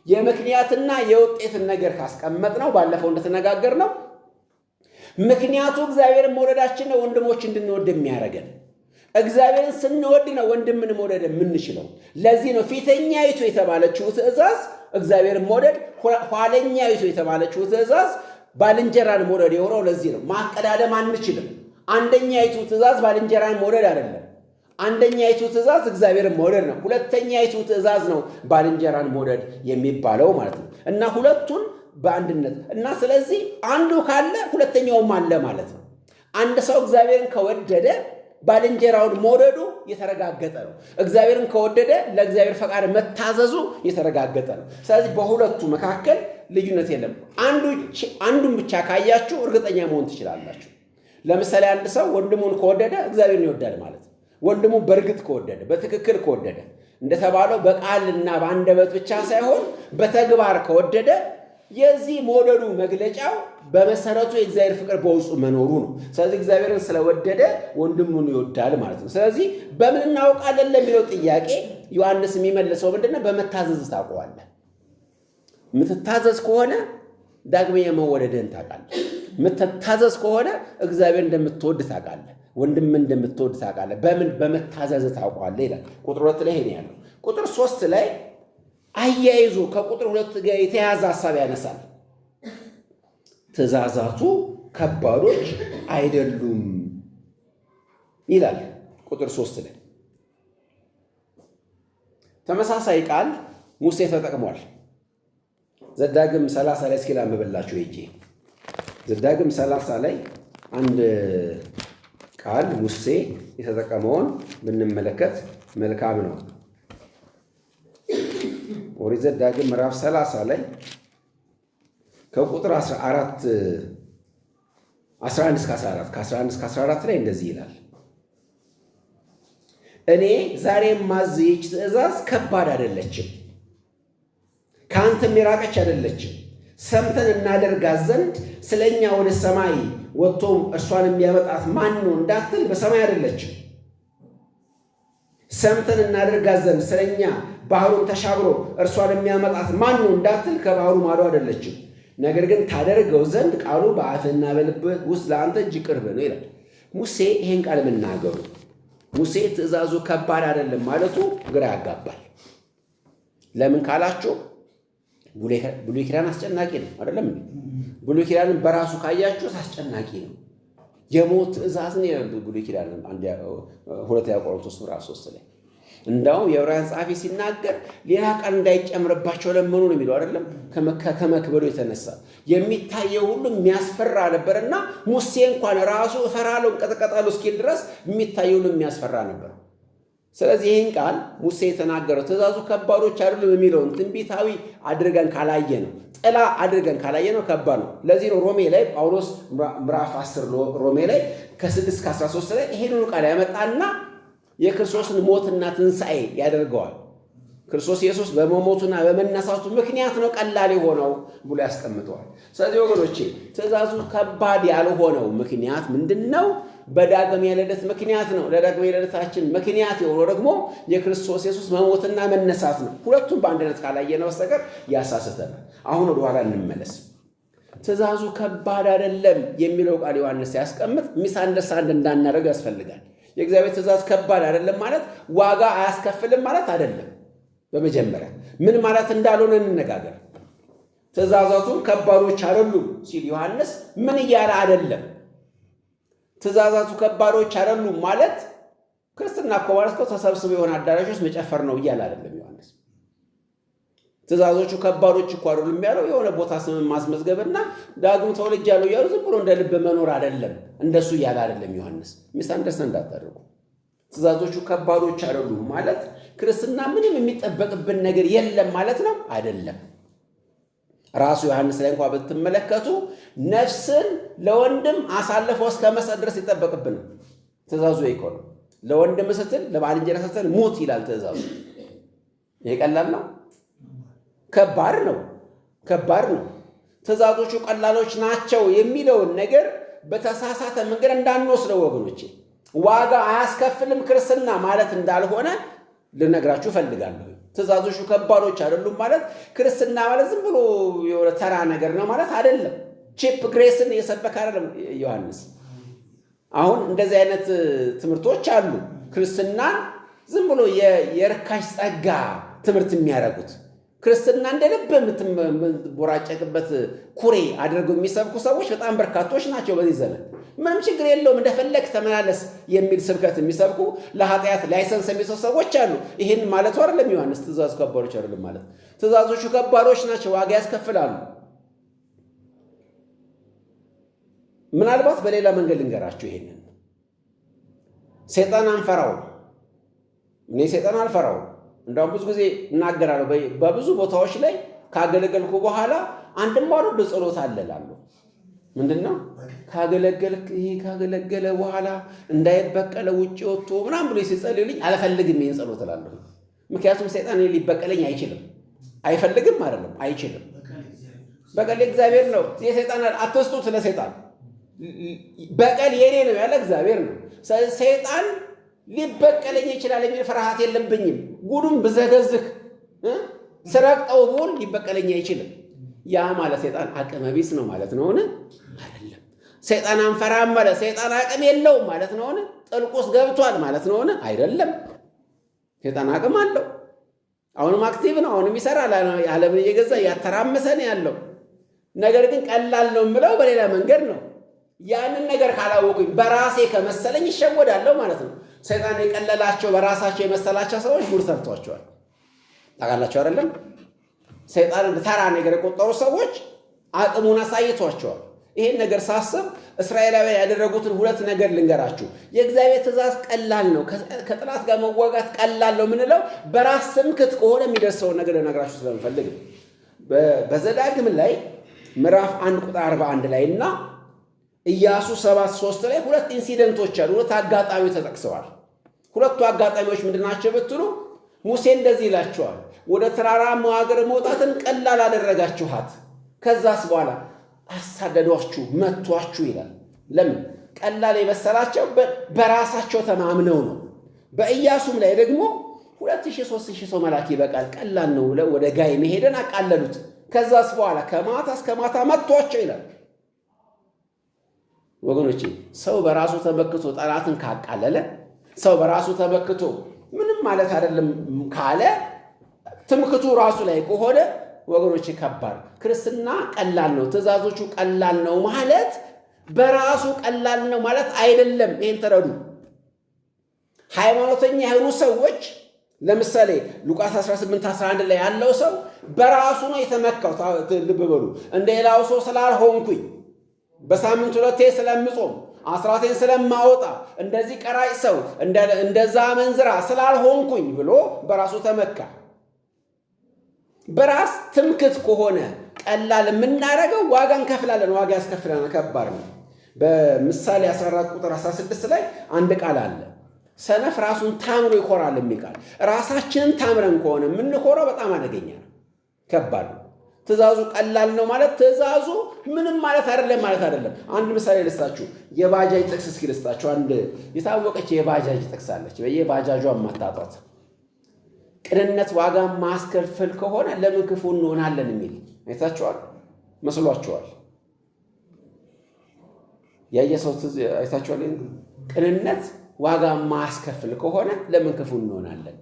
የምክንያትና የውጤትን ነገር ካስቀመጥ ነው ባለፈው እንደተነጋገር ነው ምክንያቱ እግዚአብሔርን መውደዳችን ነው ወንድሞች እንድንወድ የሚያደርገን። እግዚአብሔርን ስንወድ ነው ወንድምን መውደድ የምንችለው። ለዚህ ነው ፊተኛይቱ የተባለችው ትእዛዝ እግዚአብሔርን መውደድ፣ ኋለኛይቱ የተባለችው ትእዛዝ ባልንጀራን መውደድ የሆነው። ለዚህ ነው ማቀዳደም አንችልም። አንደኛይቱ ትእዛዝ ባልንጀራን መውደድ አይደለም። አንደኛይቱ ትእዛዝ እግዚአብሔርን መውደድ ነው። ሁለተኛይቱ ትእዛዝ ነው ባልንጀራን መውደድ የሚባለው ማለት ነው። እና ሁለቱን በአንድነት እና ስለዚህ አንዱ ካለ ሁለተኛውም አለ ማለት ነው። አንድ ሰው እግዚአብሔርን ከወደደ ባልንጀራውን መውደዱ የተረጋገጠ ነው። እግዚአብሔርን ከወደደ ለእግዚአብሔር ፈቃድ መታዘዙ የተረጋገጠ ነው። ስለዚህ በሁለቱ መካከል ልዩነት የለም። አንዱን ብቻ ካያችሁ እርግጠኛ መሆን ትችላላችሁ። ለምሳሌ አንድ ሰው ወንድሙን ከወደደ እግዚአብሔርን ይወዳል ማለት ነው። ወንድሙ በእርግጥ ከወደደ፣ በትክክል ከወደደ፣ እንደተባለው በቃልና በአንደበት ብቻ ሳይሆን በተግባር ከወደደ የዚህ መውደዱ መግለጫው በመሰረቱ የእግዚአብሔር ፍቅር በውስጡ መኖሩ ነው። ስለዚህ እግዚአብሔርን ስለወደደ ወንድሙን ይወዳል ማለት ነው። ስለዚህ በምን እናውቃለን ለሚለው ጥያቄ ዮሐንስ የሚመልሰው ምንድነው? በመታዘዝ ታውቀዋለህ። የምትታዘዝ ከሆነ ዳግመኛ መወደድህን ታውቃለህ። የምትታዘዝ ከሆነ እግዚአብሔር እንደምትወድ ታውቃለህ። ወንድም እንደምትወድ ታውቃለህ። በምን? በመታዘዝ ታውቀዋለህ ይላል። ቁጥር 2 ላይ ይሄን ያለው። ቁጥር 3 ላይ አያይዞ ከቁጥር 2 ጋር የተያዘ ሐሳብ ያነሳል። ትእዛዛቱ ከባዶች አይደሉም ይላል። ቁጥር 3 ላይ ተመሳሳይ ቃል ሙሴ ተጠቅሟል። ዘዳግም 30 ላይ እስኪ ላንብብላችሁ ሄጄ። ዘዳግም 30 ላይ አንድ ቃል ሙሴ የተጠቀመውን ብንመለከት መልካም ነው። ኦሪት ዘዳግም ምዕራፍ 30 ላይ ከቁጥር 11 እስከ 14 ከ11 እስከ 14 ላይ እንደዚህ ይላል። እኔ ዛሬ የማዝይች ትእዛዝ ከባድ አይደለችም፣ ከአንተም የራቀች አይደለችም። ሰምተን እናደርጋት ዘንድ ስለኛ ወደ ሰማይ ወጥቶም እርሷን የሚያመጣት ማን ነው እንዳትል በሰማይ አይደለችም። ሰምተን እናደርጋት ዘንድ ስለኛ ባህሩን ተሻግሮ እርሷን የሚያመጣት ማን ነው እንዳትል ከባህሩ ማዶ አይደለችም። ነገር ግን ታደርገው ዘንድ ቃሉ በአፍህና በልብህ ውስጥ ለአንተ እጅግ ቅርብ ነው ይላል። ሙሴ ይህን ቃል መናገሩ ሙሴ ትእዛዙ ከባድ አይደለም ማለቱ ግራ ያጋባል። ለምን ካላችሁ ብሉይ ኪዳን አስጨናቂ ነው አይደለም? ብሉይ ኪዳንን በራሱ ካያችሁ አስጨናቂ ነው። የሞት ትእዛዝ ነው ይላል ብሉይ ኪዳን 2 ቆሮንቶስ ምዕራፍ 3 ላይ። እንዳውም የዕብራውያን ጸሐፊ ሲናገር ሌላ ቃል እንዳይጨምርባቸው ለመኑ ነው የሚለው አይደለም? ከመክበዱ የተነሳ የሚታየው ሁሉ የሚያስፈራ ነበርና ሙሴ እንኳን ራሱ እፈራለሁ እንቀጠቀጣለሁ እስኪል ድረስ የሚታየው ሁሉ የሚያስፈራ ነበር። ስለዚህ ይህን ቃል ሙሴ የተናገረው ትእዛዙ ከባዶች አይደሉም የሚለውን ትንቢታዊ አድርገን ካላየ ነው፣ ጥላ አድርገን ካላየ ነው ከባድ ነው። ለዚህ ነው ሮሜ ላይ ጳውሎስ ምዕራፍ 10 ሮሜ ላይ ከ6 እስከ 13 ላይ ይሄንን ቃል ያመጣና የክርስቶስን ሞትና ትንሣኤ ያደርገዋል። ክርስቶስ ኢየሱስ በመሞቱና በመነሳቱ ምክንያት ነው ቀላል የሆነው ብሎ ያስቀምጠዋል። ስለዚህ ወገኖቼ ትእዛዙ ከባድ ያልሆነው ምክንያት ምንድነው? በዳግመኛ ልደት ምክንያት ነው። ለዳግመኛ ልደታችን ምክንያት የሆነው ደግሞ የክርስቶስ ኢየሱስ መሞትና መነሳት ነው። ሁለቱም በአንድነት ካላየነው በስተቀር ያሳስተናል። አሁን ወደ ኋላ እንመለስ። ትእዛዙ ከባድ አይደለም የሚለው ቃል ዮሐንስ ሲያስቀምጥ ሚስ አንደርስታንድ እንዳናደርግ ያስፈልጋል። የእግዚአብሔር ትእዛዝ ከባድ አይደለም ማለት ዋጋ አያስከፍልም ማለት አይደለም። በመጀመሪያ ምን ማለት እንዳልሆነ እንነጋገር። ትእዛዛቱም ከባዶች አይደሉም ሲል ዮሐንስ ምን እያለ አይደለም። ትእዛዛቱ ከባዶች አይደሉም ማለት ክርስትና እኮ ማለት እኮ ተሰብስቦ የሆነ አዳራሽ ውስጥ መጨፈር ነው እያለ አይደለም ዮሐንስ። ትእዛዞቹ ከባዶች እኮ አይደሉም ያለው የሆነ ቦታ ስም ማስመዝገብና ዳግም ተወልጃለሁ እያሉ ዝም ብሎ እንደ ልብ መኖር አይደለም። እንደሱ እያለ አይደለም ዮሐንስ። ሚስ አንደርስታንድ እንዳታደርጉ። ትእዛዞቹ ከባዶች አይደሉም ማለት ክርስትና ምንም የሚጠበቅብን ነገር የለም ማለት ነው አይደለም። ራሱ ዮሐንስ ላይ እንኳን ብትመለከቱ ነፍስን ለወንድም አሳልፎ እስከ መስጠት ድረስ ይጠበቅብን ትእዛዙ ይቆም። ለወንድም ስትል ለባልንጀራ ስትል ሙት ይላል ትእዛዙ። ይሄ ቀላል ነው? ከባድ ነው። ከባድ ነው። ትእዛዞቹ ቀላሎች ናቸው የሚለውን ነገር በተሳሳተ መንገድ እንዳንወስደው ወገኖቼ። ዋጋ አያስከፍልም ክርስትና ማለት እንዳልሆነ ልነግራችሁ እፈልጋለሁ። ትእዛዞቹ ከባዶች አይደሉም ማለት ክርስትና ማለት ዝም ብሎ የሆነ ተራ ነገር ነው ማለት አይደለም። ቺፕ ግሬስን የሰበከ አይደለም ዮሐንስ። አሁን እንደዚህ አይነት ትምህርቶች አሉ። ክርስትናን ዝም ብሎ የርካሽ ጸጋ ትምህርት የሚያደርጉት ክርስትና እንደ ልብ የምትቦራጨቅበት ኩሬ አድርገው የሚሰብኩ ሰዎች በጣም በርካቶች ናቸው በዚህ ዘመን። ምንም ችግር የለውም እንደፈለግ ተመላለስ የሚል ስብከት የሚሰብኩ ለኃጢአት ላይሰንስ የሚሰጡ ሰዎች አሉ። ይህን ማለቱ አይደለም ዮሐንስ ትእዛዙ ከባዶች አይደለም ማለት። ትእዛዞቹ ከባዶች ናቸው፣ ዋጋ ያስከፍላሉ። ምናልባት በሌላ መንገድ ልንገራችሁ። ይሄንን ሰይጣን አንፈራው። እኔ ሰይጣን አልፈራው። እንደውም ብዙ ጊዜ እናገራለሁ። በብዙ ቦታዎች ላይ ካገለገልኩ በኋላ አንድም ወርድ ጸሎት አለላለሁ። ምንድነው ካገለገለ በኋላ እንዳይበቀለ ውጪ ወጥቶ ምናምን ብሎ ሲጸልይልኝ አልፈልግም ይሄን ጸሎት እላለሁ። ምክንያቱም ሰይጣን ሊበቀለኝ አይችልም። አይፈልግም አይደለም፣ አይችልም። በቀል እግዚአብሔር ነው። የሰይጣን አትስጡት ለሰይጣን። በቀል የኔ ነው ያለ እግዚአብሔር ነው። ሰይጣን ሊበቀለኝ ይችላል የሚል ፍርሃት የለብኝም። ጉዱም ብዘገዝክ ስረቅጠው ብሆን ሊበቀለኝ አይችልም። ያ ማለት ሰይጣን አቅመ ቢስ ነው ማለት ነው አይደለም። ሰይጣን አንፈራም ማለት ሰይጣን አቅም የለውም ማለት ነው ጥልቁስ ገብቷል ማለት ነው አይደለም። ሰይጣን አቅም አለው። አሁንም አክቲቭ ነው። አሁንም ይሰራል። ዓለምን እየገዛ እያተራመሰ ነው ያለው። ነገር ግን ቀላል ነው የምለው በሌላ መንገድ ነው። ያንን ነገር ካላወቁኝ በራሴ ከመሰለኝ ይሸወዳለሁ ማለት ነው። ሰይጣን የቀለላቸው በራሳቸው የመሰላቸው ሰዎች ጉድ ሰርቷቸዋል። ታውቃላችሁ አይደለም? ሰይጣን ተራ ነገር የቆጠሩ ሰዎች አቅሙን አሳይቷቸዋል። ይሄን ነገር ሳስብ እስራኤላውያን ያደረጉትን ሁለት ነገር ልንገራችሁ። የእግዚአብሔር ትእዛዝ ቀላል ነው። ከጥላት ጋር መዋጋት ቀላል ነው የምንለው በራስ ትምክህት ከሆነ የሚደርሰውን ነገር ልነግራችሁ ስለምፈልግ በዘዳግም ላይ ምዕራፍ 1 ቁጥር 41 ላይ እና ኢያሱ 7:3 ላይ ሁለት ኢንሲደንቶች አሉ። ሁለት አጋጣሚዎች ተጠቅሰዋል። ሁለቱ አጋጣሚዎች ምንድናቸው ብትሉ ሙሴ እንደዚህ ይላቸዋል፣ ወደ ተራራማው ሀገር መውጣትን ቀላል አደረጋችኋት፣ ከዛስ በኋላ አሳደዷችሁ፣ መቷችሁ ይላል። ለምን? ቀላል የመሰላቸው በራሳቸው ተማምነው ነው። በኢያሱም ላይ ደግሞ 2000-3000 ሰው መላክ ይበቃል፣ ቀላል ነው ብለው ወደ ጋይ መሄድን አቃለሉት። ከዛስ በኋላ ከማታ እስከ ማታ መቷቸው ይላል። ወገኖቼ ሰው በራሱ ተመክቶ ጠላትን ካቃለለ፣ ሰው በራሱ ተመክቶ ምንም ማለት አይደለም ካለ፣ ትምክቱ ራሱ ላይ ከሆነ ወገኖቼ ከባድ። ክርስትና ቀላል ነው፣ ትእዛዞቹ ቀላል ነው ማለት በራሱ ቀላል ነው ማለት አይደለም። ይሄን ተረዱ። ሃይማኖተኛ የሆኑ ሰዎች ለምሳሌ ሉቃስ 18:11 ላይ ያለው ሰው በራሱ ነው የተመካው። ልብ በሉ። እንደ ሌላው ሰው ስላልሆንኩኝ በሳምንት 2 ስለምጾም አስራቴን ስለማወጣ እንደዚህ ቀራጭ ሰው እንደዛ መንዝራ ስላልሆንኩኝ ብሎ በራሱ ተመካ። በራስ ትምክህት ከሆነ ቀላል የምናደርገው ዋጋ እንከፍላለን፣ ዋጋ ያስከፍላለን። ከባድ ነው። በምሳሌ 14 ቁጥር 16 ላይ አንድ ቃል አለ። ሰነፍ ራሱን ታምኖ ይኮራል የሚል ቃል። ራሳችንን ታምረን ከሆነ የምንኮረው በጣም አደገኛ ነው፣ ከባድ ነው። ትእዛዙ ቀላል ነው ማለት ትእዛዙ ምንም ማለት አይደለም ማለት አይደለም። አንድ ምሳሌ ልስጣችሁ። የባጃጅ ጥቅስ እስኪ ልስጣችሁ። አንድ የታወቀች የባጃጅ ጥቅስ አለች፣ በየባጃጇ ማታጣት። ቅንነት ዋጋ ማስከፈል ከሆነ ለምን ክፉ እንሆናለን የሚል አይታችኋል? መስሏችኋል? ያየ ሰው አይታችኋል? ቅንነት ዋጋ ማስከፈል ከሆነ ለምን ክፉ እንሆናለን?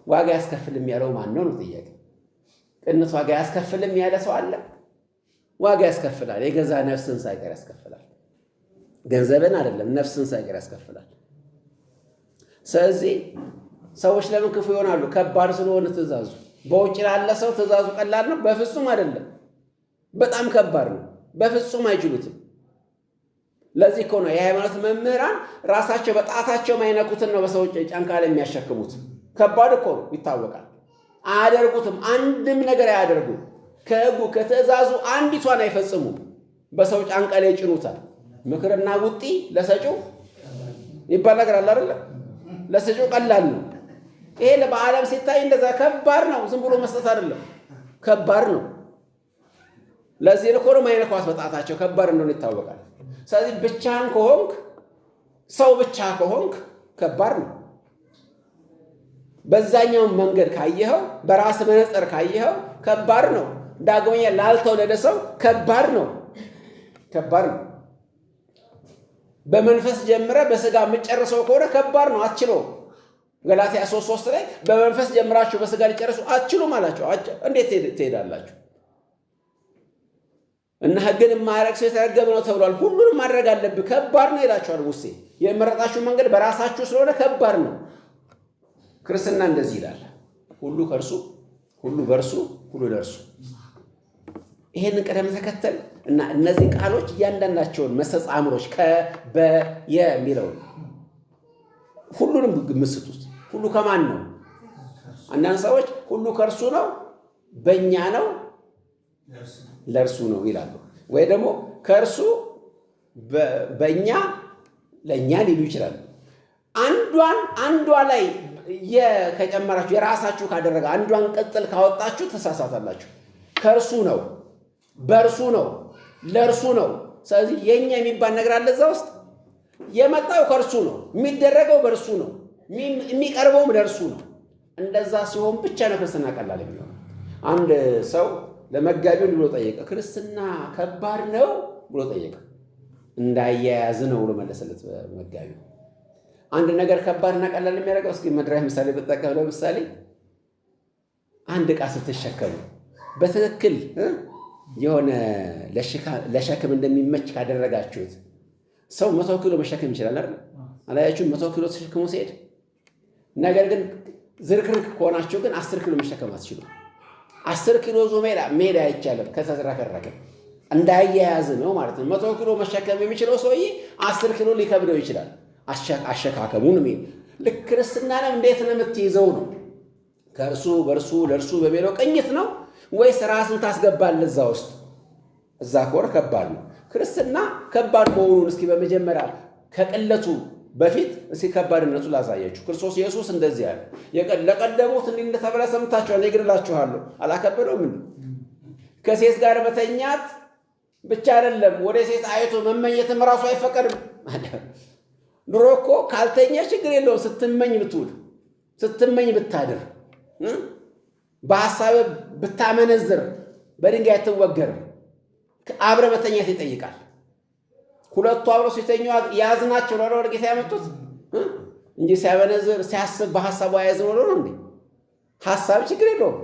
ዋጋ ያስከፍልም ያለው ማን ነው ነው ጥያቄ። ቅንነት ዋጋ ያስከፍልም ያለ ሰው አለ? ዋጋ ያስከፍላል። የገዛ ነፍስን ሳይቀር ያስከፍላል። ገንዘብን አይደለም ነፍስን ሳይቀር ያስከፍላል። ስለዚህ ሰዎች ለምን ክፉ ይሆናሉ? ከባድ ስለሆነ ትእዛዙ። በውጭ ላለ ሰው ትእዛዙ ቀላል ነው? በፍጹም አይደለም። በጣም ከባድ ነው። በፍጹም አይችሉትም። ለዚህ እኮ ነው የሃይማኖት መምህራን ራሳቸው በጣታቸው ማይነኩትን ነው በሰው ጫንቃ ላይ የሚያሸክሙት። ከባድ እኮ ነው፣ ይታወቃል። አያደርጉትም። አንድም ነገር አያደርጉም። ከሕጉ ከትእዛዙ አንዲቷን አይፈጽሙም። በሰው ጫንቃ ላይ ይጭኑታል። ምክርና ውጢ ለሰጪው ይባል ነገር አለ አይደል? ለሰጪው ቀላል ነው። ይሄ በዓለም ሲታይ እንደዛ ከባድ ነው። ዝም ብሎ መስጠት አይደለም፣ ከባድ ነው። ለዚህ እኮ ነው ማይነኳት በጣታቸው ከባድ እንደሆነ ይታወቃል። ስለዚህ ብቻህን ከሆንክ ሰው ብቻ ከሆንክ ከባድ ነው። በዛኛው መንገድ ካየኸው፣ በራስ መነጽር ካየኸው ከባድ ነው። ዳግመኛ ላልተወለደ ሰው ከባድ ነው፣ ከባድ ነው። በመንፈስ ጀምረ በስጋ የምትጨርሰው ከሆነ ከባድ ነው፣ አትችለውም። ገላትያ 3:3 ላይ በመንፈስ ጀምራችሁ በስጋ ሊጨርሱ አትችሉም አላቸው። እንዴት ትሄዳላችሁ? እና ሕግን የማያደርግ ሰው የተረገመ ነው ተብሏል። ሁሉንም ማድረግ አለብህ። ከባድ ነው ይላችኋል ሙሴ። የመረጣችሁ መንገድ በራሳችሁ ስለሆነ ከባድ ነው። ክርስትና እንደዚህ ይላል፣ ሁሉ ከእርሱ፣ ሁሉ በእርሱ፣ ሁሉ ለእርሱ። ይሄንን ቅደም ተከተል እና እነዚህ ቃሎች እያንዳንዳቸውን መስተጻምሮች ከበየ የሚለውን ሁሉንም ግምት ውስጥ ሁሉ ከማን ነው? አንዳንድ ሰዎች ሁሉ ከእርሱ ነው፣ በእኛ ነው፣ ለእርሱ ነው ይላሉ። ወይ ደግሞ ከእርሱ በእኛ ለእኛ ሊሉ ይችላሉ። አንዷ ላይ ከጨመራችሁ የራሳችሁ ካደረገ አንዷን ቅጥል ካወጣችሁ ተሳሳታላችሁ። ከእርሱ ነው፣ በእርሱ ነው፣ ለእርሱ ነው። ስለዚህ የኛ የሚባል ነገር አለ እዛ ውስጥ። የመጣው ከእርሱ ነው፣ የሚደረገው በእርሱ ነው፣ የሚቀርበውም ለእርሱ ነው። እንደዛ ሲሆን ብቻ ነው ክርስትና ቀላል የሚሆነው። አንድ ሰው ለመጋቢው ብሎ ጠየቀ፣ ክርስትና ከባድ ነው ብሎ ጠየቀ። እንዳያያዝ ነው ብሎ መለሰለት መጋቢው። አንድ ነገር ከባድና ቀላል የሚያደርገው እስኪ መድራዊ ምሳሌ ብጠቀም፣ ለምሳሌ አንድ ዕቃ ስትሸከሙ በትክክል የሆነ ለሸክም እንደሚመች ካደረጋችሁት ሰው 100 ኪሎ መሸከም ይችላል አይደል? አላያችሁም? 100 ኪሎ ተሸክሞ ሲሄድ። ነገር ግን ዝርክርክ ከሆናችሁ ግን 10 ኪሎ መሸከም አትችሉም። 10 ኪሎ ዞ ሜዳ አይቻልም ከተዝረከረከ። እንዳያያዝ ነው ማለት ነው። 100 ኪሎ መሸከም የሚችለው ሰውዬ 10 ኪሎ ሊከብደው ይችላል። አሸካከሙን ልክ ክርስትናንም እንዴት ነው የምትይዘው ነው። ከእርሱ በእርሱ ለእርሱ በሚለው ቅኝት ነው ወይስ ራስን ታስገባለህ እዛ ውስጥ? እዛ ከሆነ ከባድ ነው። ክርስትና ከባድ መሆኑን እስኪ በመጀመሪያ ከቅለቱ በፊት እስኪ ከባድነቱ ላሳያችሁ። ክርስቶስ ኢየሱስ እንደዚህ ያለ ለቀደሙት እንዲህ እንደተባለ ሰምታችኋል፣ እኔ ግን እላችኋለሁ አላከበደውም እንዴ? ከሴት ጋር መተኛት ብቻ አይደለም፣ ወደ ሴት አይቶ መመኘትም ራሱ አይፈቀድም። ድሮ እኮ ካልተኛ ችግር የለውም ስትመኝ ብትውል ስትመኝ ብታድር በሐሳብ ብታመነዝር በድንጋይ አትወገርም። አብረ መተኛት ይጠይቃል። ሁለቱ አብረው ሲተኙ ያዝናቸው ነው ወደ ጌታ ያመጡት እንጂ ሲያመነዝር ሲያስብ በሐሳቡ ያዝነው ነው እንዴ? ሐሳብ ችግር የለውም።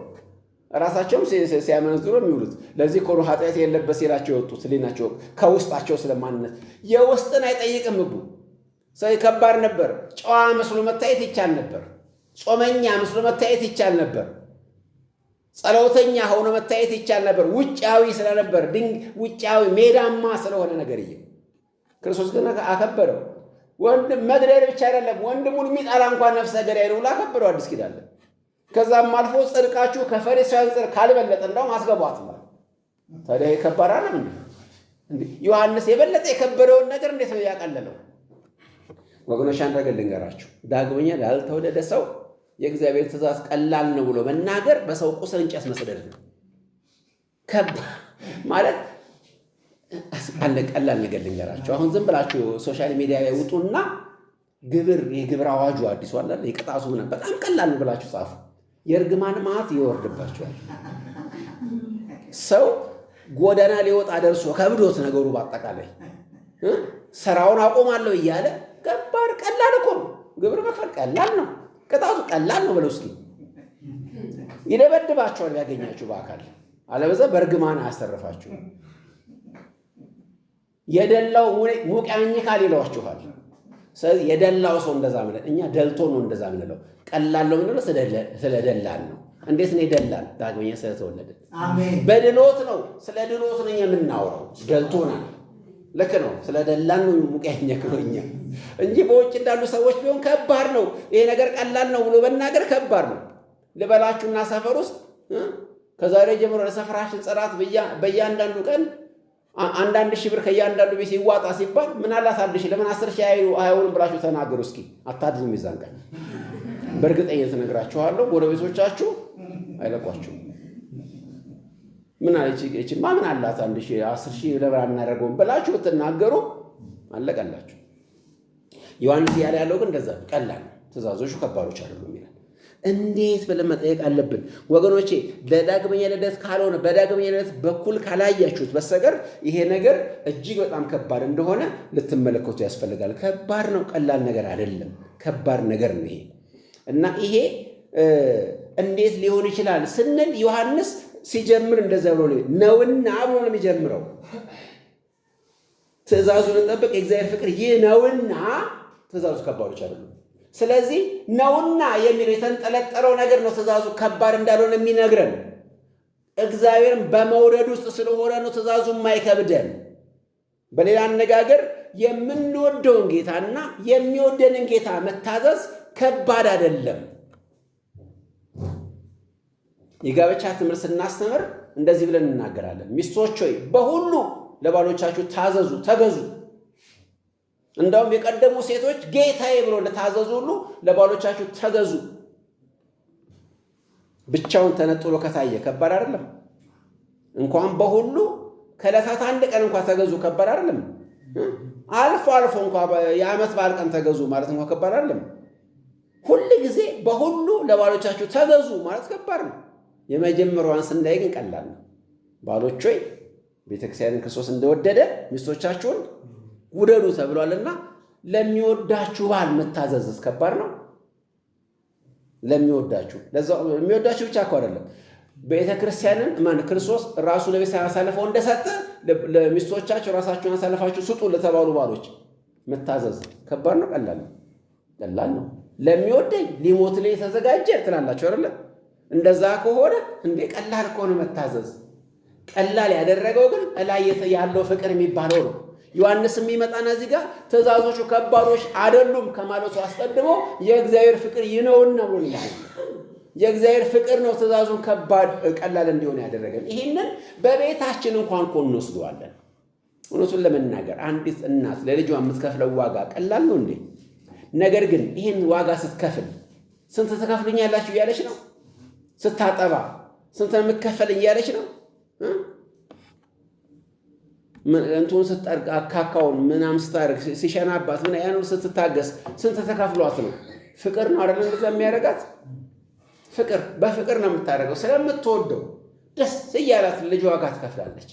ራሳቸውም ሲያመነዝሩ የሚውሉት ለዚህ እኮ ነው ኃጢአት የለበት ሲላቸው የወጡት ሊናቸው ከውስጣቸው ስለማንነት የውስጥን አይጠይቅም። ህጉ ሰው ከባድ ነበር። ጨዋ መስሎ መታየት ይቻል ነበር። ጾመኛ መስሎ መታየት ይቻል ነበር። ጸሎተኛ ሆኖ መታየት ይቻል ነበር። ውጫዊ ስለነበር ውጫዊ ሜዳማ ስለሆነ ነገር ክርስቶስ ግን አከበረው። ወንድም መግደል ብቻ አይደለም፣ ወንድሙን የሚጠላ እንኳን ነፍሰ ገዳይ ነው ብሎ አከበረው አዲስ ኪዳን። ከዛም አልፎ ጽድቃችሁ ከፈሪሳውያን ጽድቅ ካልበለጠ እንደውም አስገቧት ማለት። ታዲያ የከበረ አይደል እንዴ? ዮሐንስ የበለጠ የከበረውን ነገር እንዴት ነው ያቀለለው? ወገኖች አንድ ነገር ልንገራችሁ። ዳግመኛ ላልተወለደ ሰው የእግዚአብሔር ትእዛዝ ቀላል ነው ብሎ መናገር በሰው ቁስል እንጨት መስደድ ነው። ማለት አንድ ቀላል ነገር ልንገራችሁ። አሁን ዝም ብላችሁ ሶሻል ሚዲያ ላይ ውጡና የግብር አዋጁ አዲሱ አለ የቅጣቱ ምናምን በጣም ቀላል ነው ብላችሁ ጻፉ። የእርግማን መዓት ይወርድባችኋል። ሰው ጎዳና ሊወጣ ደርሶ ከብዶት ነገሩ ባጠቃላይ ስራውን አቆማለሁ እያለ ከባድ ቀላል እኮ ነው። ግብር መክፈል ቀላል ነው። ቅጣቱ ቀላል ነው ብለው እስኪ ይደበድባችኋል ያገኛችሁ በአካል። አለበዛ በእርግማን አያስተርፋችሁ። የደላው ሙቅ ያኝካል ይሏችኋል። ስለዚህ የደላው ሰው እንደዛ ማለት እኛ ደልቶ ነው እንደዛ ምንለው። ቀላል ነው ምንለው ስለደላን ነው። እንዴት ነው የደላን? ዳግመኛ ስለተወለደ አሜን። በድሎት ነው ስለ ድሎት ነው የምናወራው። ደልቶናል። ልክ ነው። ስለደላን ነው ሙቅ ያኝከው እኛ እንጂ በውጭ እንዳሉ ሰዎች ቢሆን ከባድ ነው ይሄ ነገር። ቀላል ነው ብሎ መናገር ከባድ ነው። ልበላችሁና ሰፈር ውስጥ ከዛሬ ጀምሮ ለሰፈራችን ጽዳት በእያንዳንዱ ቀን 1,000 ሺህ ብር ከእያንዳንዱ ቤት ይዋጣ ሲባል ምን አላት 1 ሺህ ለምን 10 ሺህ አይሆንም ብላችሁ ተናገሩ እስኪ። አታድዙም። ይዛን ቀን በእርግጠኝነት እነግራችኋለሁ ጎረቤቶቻችሁ አይለቋችሁም። ምን አለች እቺማ ምን አላት 1 ሺህ 10 ሺህ ለምን አናደርገውም ብላችሁ ብትናገሩ አለቀላችሁ። ዮሐንስ ያለው ግን እንደዛ ቀላል ትእዛዞቹ ከባዶች አይደሉም ይላል። እንዴት ብለን መጠየቅ አለብን ወገኖቼ። በዳግመኛ ልደት ካልሆነ በዳግመኛ ልደት በኩል ካላያችሁት በስተቀር ይሄ ነገር እጅግ በጣም ከባድ እንደሆነ ልትመለከቱ ያስፈልጋል። ከባድ ነው፣ ቀላል ነገር አይደለም። ከባድ ነገር ነው ይሄ እና ይሄ እንዴት ሊሆን ይችላል ስንል ዮሐንስ ሲጀምር እንደዛ ብሎ ነውና ብሎ ነው የሚጀምረው። ትእዛዙን እንጠብቅ የእግዚአብሔር ፍቅር ይህ ነውና ትእዛዙ ከባዶች አይደሉም። ስለዚህ ነውና የሚለው የተንጠለጠለው ነገር ነው ትእዛዙ ከባድ እንዳልሆነ የሚነግረን። እግዚአብሔርን በመውደድ ውስጥ ስለሆነ ነው ትእዛዙ የማይከብደን። በሌላ አነጋገር የምንወደውን ጌታና የሚወደንን ጌታ መታዘዝ ከባድ አይደለም። የጋብቻ ትምህርት ስናስተምር እንደዚህ ብለን እናገራለን። ሚስቶች ሆይ በሁሉ ለባሎቻችሁ ታዘዙ፣ ተገዙ። እንደውም የቀደሙ ሴቶች ጌታዬ ብሎ ለታዘዙ ሁሉ ለባሎቻችሁ ተገዙ። ብቻውን ተነጥሎ ከታየ ከባድ አይደለም። እንኳን በሁሉ ከዕለታት አንድ ቀን እንኳን ተገዙ ከባድ አይደለም። አልፎ አልፎ እንኳን የዓመት በዓል ቀን ተገዙ ማለት እንኳን ከባድ አይደለም። ሁል ጊዜ በሁሉ ለባሎቻችሁ ተገዙ ማለት ከባድ ነው። የመጀመሪያዋን ስናይ ግን ቀላል ነው። ባሎች ሆይ ቤተክርስቲያንን ክርስቶስ እንደወደደ ሚስቶቻችሁን ውደዱ ተብሏልና ለሚወዳችሁ ባል መታዘዝ ከባድ ነው። ለሚወዳችሁ የሚወዳችሁ ብቻ እኮ አይደለም። ቤተክርስቲያንን ክርስቶስ ራሱ ለቤተክርስቲያን አሳልፈው እንደሰጠ ለሚስቶቻችሁ ራሳችሁን አሳልፋችሁ ስጡ ለተባሉ ባሎች መታዘዝ ከባድ ነው? ቀላል ነው? ቀላል ነው። ለሚወደኝ ሊሞት ላይ የተዘጋጀ ትላላችሁ አይደለ? እንደዛ ከሆነ እንዴ ቀላል ከሆነ መታዘዝ ቀላል ያደረገው ግን እላይ ያለው ፍቅር የሚባለው ነው። ዮሐንስ የሚመጣና እዚህ ጋር ትእዛዞቹ ከባዶች አይደሉም ከማለቱ አስቀድሞ የእግዚአብሔር ፍቅር ይነውና ነው ይላል። የእግዚአብሔር ፍቅር ነው ትእዛዙን ቀላል እንዲሆን ያደረገን። ይሄንን በቤታችን እንኳን እንወስደዋለን። እውነቱን ለመናገር አንዲት እናት ለልጇ የምትከፍለው ዋጋ ቀላል ነው እንዴ? ነገር ግን ይህን ዋጋ ስትከፍል ስንት ትከፍሉኛላችሁ እያለች ነው። ስታጠባ ስንት ነው የምትከፈል እያለች ነው። እንቱን ስትጠርቅ አካካውን ምናምን ስታርግ ሲሸናባት ምን ያንን ስትታገስ ስንት ተከፍሏት ነው። ፍቅር ነው አይደል እንደዛ የሚያደርጋት። ፍቅር በፍቅር ነው የምታደርገው። ስለምትወደው ደስ እያላት ልጅ ዋጋ ትከፍላለች።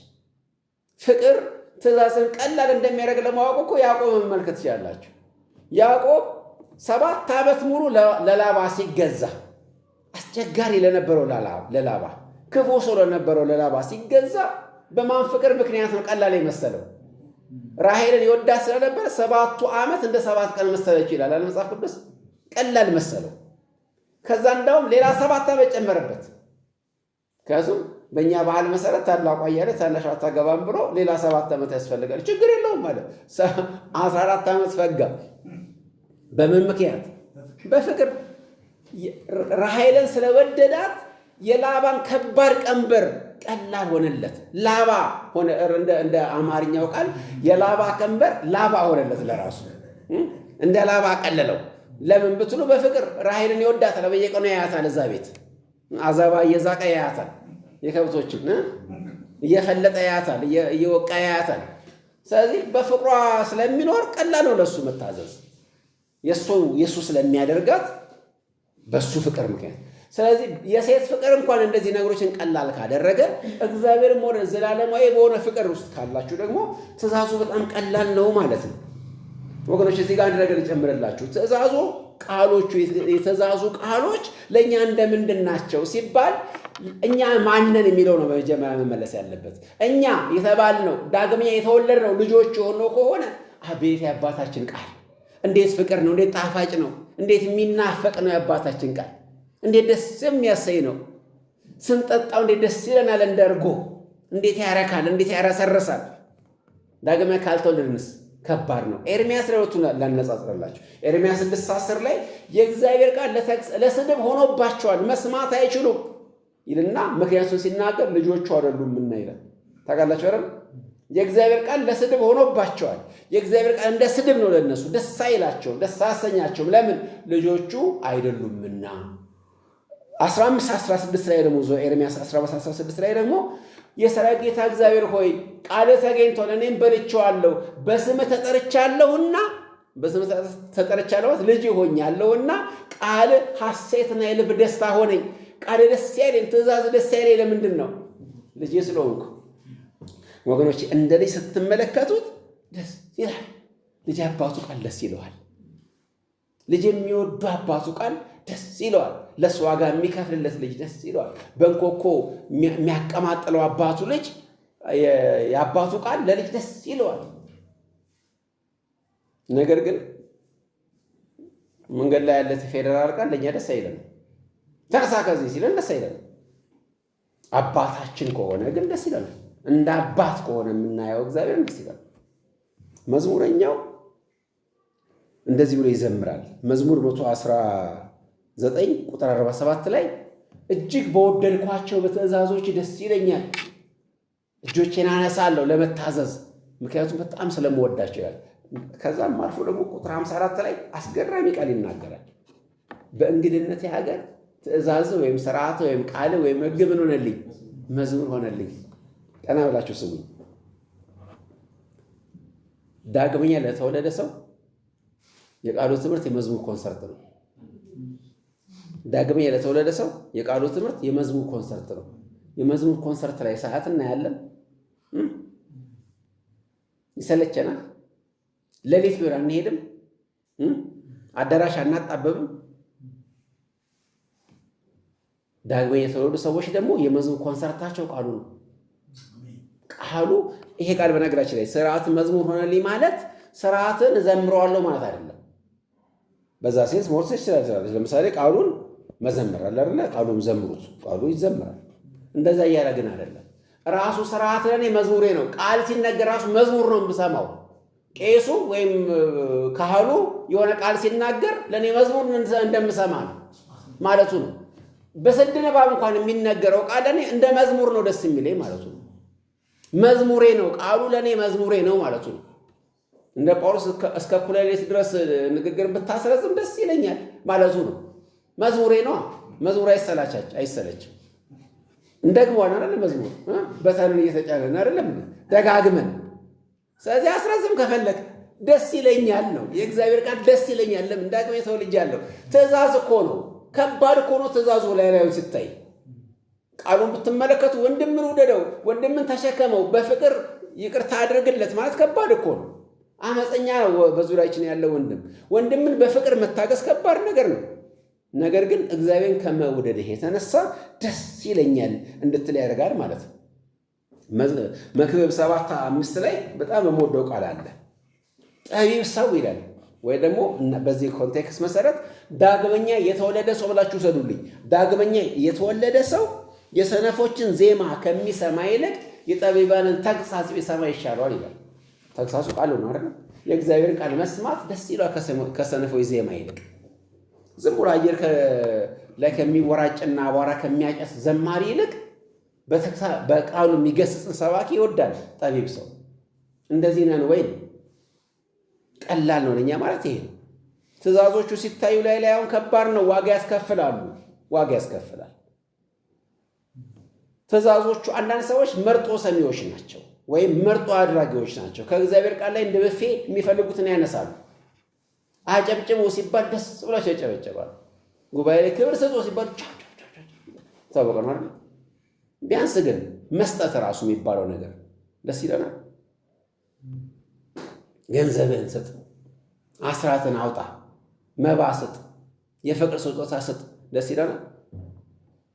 ፍቅር ትእዛዝን ቀላል እንደሚያደርግ ለማወቅ እኮ ያዕቆብ መመልከት ትችላላችሁ። ያዕቆብ 7 ዓመት ሙሉ ለላባ ሲገዛ አስቸጋሪ ለነበረው ለላባ ክፉ ሰው ለነበረው ለላባ ሲገዛ በማን ፍቅር ምክንያት ነው ቀላል የመሰለው? ራሔልን ይወዳት ስለነበረ 7 ዓመት እንደ 7 ቀን መሰለች ይላል መጽሐፍ ቅዱስ። ቀላል መሰለው። ከዛ እንደውም ሌላ 7 ዓመት ጨመረበት። ከዚያም በእኛ ባህል መሰረት ታላቋ እያለ ታናሽ አታገባም ብሎ ሌላ 7 ዓመት ያስፈልጋል። ችግር የለውም ማለት 14 ዓመት ፈጋ። በምን ምክንያት? በፍቅር። ራሔልን ስለወደዳት የላባን ከባድ ቀንበር ቀላል ሆነለት። ላባ ሆነ እንደ አማርኛው ቃል የላባ ቀንበር ላባ ሆነለት ለራሱ እንደ ላባ ቀለለው። ለምን ብትሉ በፍቅር ራሔልን ይወዳታል። በየቀኑ ያያታል። እዛ ቤት አዛባ እየዛቀ ያያታል። የከብቶችን እየፈለጠ ያያታል። እየወቃ ያያታል። ስለዚህ በፍቅሯ ስለሚኖር ቀላል ነው ለሱ መታዘዝ። የሱ ስለሚያደርጋት በሱ ፍቅር ምክንያት። ስለዚህ የሴት ፍቅር እንኳን እንደዚህ ነገሮችን ቀላል ካደረገ እግዚአብሔርም ሆነ ዘላለማዊ በሆነ ፍቅር ውስጥ ካላችሁ ደግሞ ትእዛዙ በጣም ቀላል ነው ማለት ነው። ወገኖች እዚህ ጋር አንድ ነገር ልጨምርላችሁ። የትእዛዙ ቃሎች ለእኛ እንደምንድን ናቸው ሲባል እኛ ማንን የሚለው ነው በመጀመሪያ መመለስ ያለበት። እኛ የተባልነው ዳግመኛ የተወለድነው ልጆች የሆነው ከሆነ አቤት የአባታችን ቃል እንዴት ፍቅር ነው! እንዴት ጣፋጭ ነው! እንዴት የሚናፈቅ ነው! የአባታችን ቃል እንዴት ደስ የሚያሰኝ ነው! ስንጠጣው እንዴት ደስ ይለናል! እንደ እርጎ እንዴት ያረካል! እንዴት ያረሰርሳል! ዳግመኛ ካልተወለድንስ ከባድ ነው። ኤርምያስ ለወቱን ላነጻጽራላችሁ። ኤርምያስ 6:10 ላይ የእግዚአብሔር ቃል ለስድብ ሆኖባቸዋል፣ መስማት አይችሉም ይልና ምክንያቱም ሲናገር ልጆቹ አይደሉምና ይላል። ታውቃላችሁ አይደል? የእግዚአብሔር ቃል ለስድብ ሆኖባቸዋል። የእግዚአብሔር ቃል እንደ ስድብ ነው ለነሱ፣ ደስ አይላቸውም፣ ደስ አያሰኛቸውም። ለምን? ልጆቹ አይደሉምና። 15:16 ላይ ደግሞ ኤርምያስ 15:16 ላይ ደግሞ የሠራዊት ጌታ እግዚአብሔር ሆይ ቃል ተገኝቷል፣ እኔም በልቼዋለሁ፣ በስምህ ተጠርቻለሁና በስምህ ተጠርቻለሁ ልጅ ሆኛለሁና ቃል ሐሴትና የልብ ደስታ ሆነኝ። ቃል ደስ ያለኝ፣ ትእዛዝ ደስ ያለኝ ለምንድን ነው? ልጄ ስለሆንኩ። ወገኖች እንደ ልጅ ስትመለከቱት ደስ ይላል። ልጅ አባቱ ቃል ደስ ይለዋል። ልጅ የሚወዱ አባቱ ቃል ደስ ይለዋል። ለእሱ ዋጋ የሚከፍልለት ልጅ ደስ ይለዋል። በንኮኮ የሚያቀማጥለው አባቱ ልጅ የአባቱ ቃል ለልጅ ደስ ይለዋል። ነገር ግን መንገድ ላይ ያለ ፌዴራል ቃል ለእኛ ደስ አይለም። ተነሳ ከዚህ ሲለን ደስ አይለም። አባታችን ከሆነ ግን ደስ ይለናል። እንደ አባት ከሆነ የምናየው እግዚአብሔርን ደስ ይላል። መዝሙረኛው እንደዚህ ብሎ ይዘምራል። መዝሙር 119 ቁጥር 47 ላይ እጅግ በወደድኳቸው በትእዛዞች ደስ ይለኛል፣ እጆቼን አነሳለሁ ለመታዘዝ ምክንያቱም በጣም ስለምወዳቸው ይላል። ከዛም አልፎ ደግሞ ቁጥር 54 ላይ አስገራሚ ቃል ይናገራል። በእንግድነቴ ሀገር ትእዛዝ ወይም ስርዓት ወይም ቃል ወይም ሕግ ምን ሆነልኝ? መዝሙር ሆነልኝ። ቀና ብላችሁ ስሙኝ። ዳግመኛ ለተወለደ ሰው የቃሉ ትምህርት የመዝሙር ኮንሰርት ነው። ዳግመኛ ለተወለደ ሰው የቃሉ ትምህርት የመዝሙር ኮንሰርት ነው። የመዝሙር ኮንሰርት ላይ ሰዓት እናያለን። ይሰለቸናል። ሌሊት ቢሆን አንሄድም። አዳራሽ አናጣበብም። ዳግመኛ የተወለዱ ሰዎች ደግሞ የመዝሙር ኮንሰርታቸው ቃሉ ነው። ቃሉ ይሄ ቃል በነገራችን ላይ ስርዓት መዝሙር ሆነልኝ ማለት ስርዓትን እዘምረዋለሁ ማለት አይደለም። በዛ ሴንስ መወሰድ ይችላል። ለምሳሌ ቃሉን መዘመር አለ አይደለ? ቃሉን ዘምሩት፣ ቃሉ ይዘምራል። እንደዛ እያለ ግን አይደለም። ራሱ ስርዓት ለኔ መዝሙሬ ነው። ቃል ሲነገር ራሱ መዝሙር ነው የምሰማው። ቄሱ ወይም ካህሉ የሆነ ቃል ሲናገር ለኔ መዝሙር እንደምሰማ ነው ማለቱ ነው። በስድ ንባብ እንኳን የሚነገረው ቃል ለኔ እንደ መዝሙር ነው ደስ የሚለኝ ማለቱ ነው። መዝሙሬ ነው ቃሉ ለኔ መዝሙሬ ነው ማለቱ ነው። እንደ ጳውሎስ እስከ እኩለ ሌሊት ድረስ ንግግር ብታስረዝም ደስ ይለኛል ማለቱ ነው። መዝሙሬ ነው። መዝሙር አይሰለችም። እንደግመዋል አይደል? መዝሙር በተንን እየተጫነን አይደለም ደጋግመን። ስለዚህ አስረዝም ከፈለክ ደስ ይለኛል ነው። የእግዚአብሔር ቃል ደስ ይለኛል። ለምን? ዳግመኛ ተወልጃለሁ። ትእዛዝ እኮ ነው። ከባድ እኮ ነው ትእዛዙ። ላይ ሲታይ ቃሉን ብትመለከቱ ወንድምን ውደደው፣ ወንድምን ተሸከመው፣ በፍቅር ይቅርታ አድርግለት ማለት ከባድ እኮ ነው። አመፀኛ ነው በዙሪያችን ያለው ወንድምን በፍቅር መታገስ ከባድ ነገር ነው። ነገር ግን እግዚአብሔርን ከመውደድህ የተነሳ ደስ ይለኛል እንድትል ያደርጋል ማለት ነው። መክብብ 7:5 ላይ በጣም የምወደው ቃል አለ። ጠቢብ ሰው ይላል፣ ወይ ደግሞ በዚህ ኮንቴክስት መሰረት ዳግመኛ የተወለደ ሰው ብላችሁ ሰዱልኝ። ዳግመኛ የተወለደ ሰው የሰነፎችን ዜማ ከሚሰማ ይልቅ የጠቢባንን ተግሳጽ ቢሰማ ይሻለዋል ይላል። ተግሳጹ ቃሉ ነው አይደል? የእግዚአብሔርን ቃል መስማት ደስ ይላል ከሰነፎች ዜማ ይልቅ። ዝም ብሎ አየር ላይ ከሚወራጭና አቧራ ከሚያጨስ ዘማሪ ይልቅ በቃሉ የሚገስጽን ሰባኪ ይወዳል ጠቢብ ሰው። እንደዚህ ነን ወይ? ቀላል ነው ለእኛ ማለት ይሄ ነው። ትእዛዞቹ ሲታዩ ላይ አሁን ከባድ ነው፣ ዋጋ ያስከፍላል። ትእዛዞቹ አንዳንድ ሰዎች መርጦ ሰሚዎች ናቸው ወይም መርጦ አድራጊዎች ናቸው። ከእግዚአብሔር ቃል ላይ እንደ ብፌ የሚፈልጉትን ያነሳሉ። አጨብጭቡ ሲባል ደስ ብሏቸው ያጨበጭባሉ። ጉባኤ ላይ ክብር ስጡ ሲባል ታወቀ ነው። ቢያንስ ግን መስጠት ራሱ የሚባለው ነገር ደስ ይለናል። ገንዘብህን ስጥ፣ አስራትን አውጣ፣ መባ ስጥ፣ የፍቅር ስጦታ ስጥ፣ ደስ ይለናል።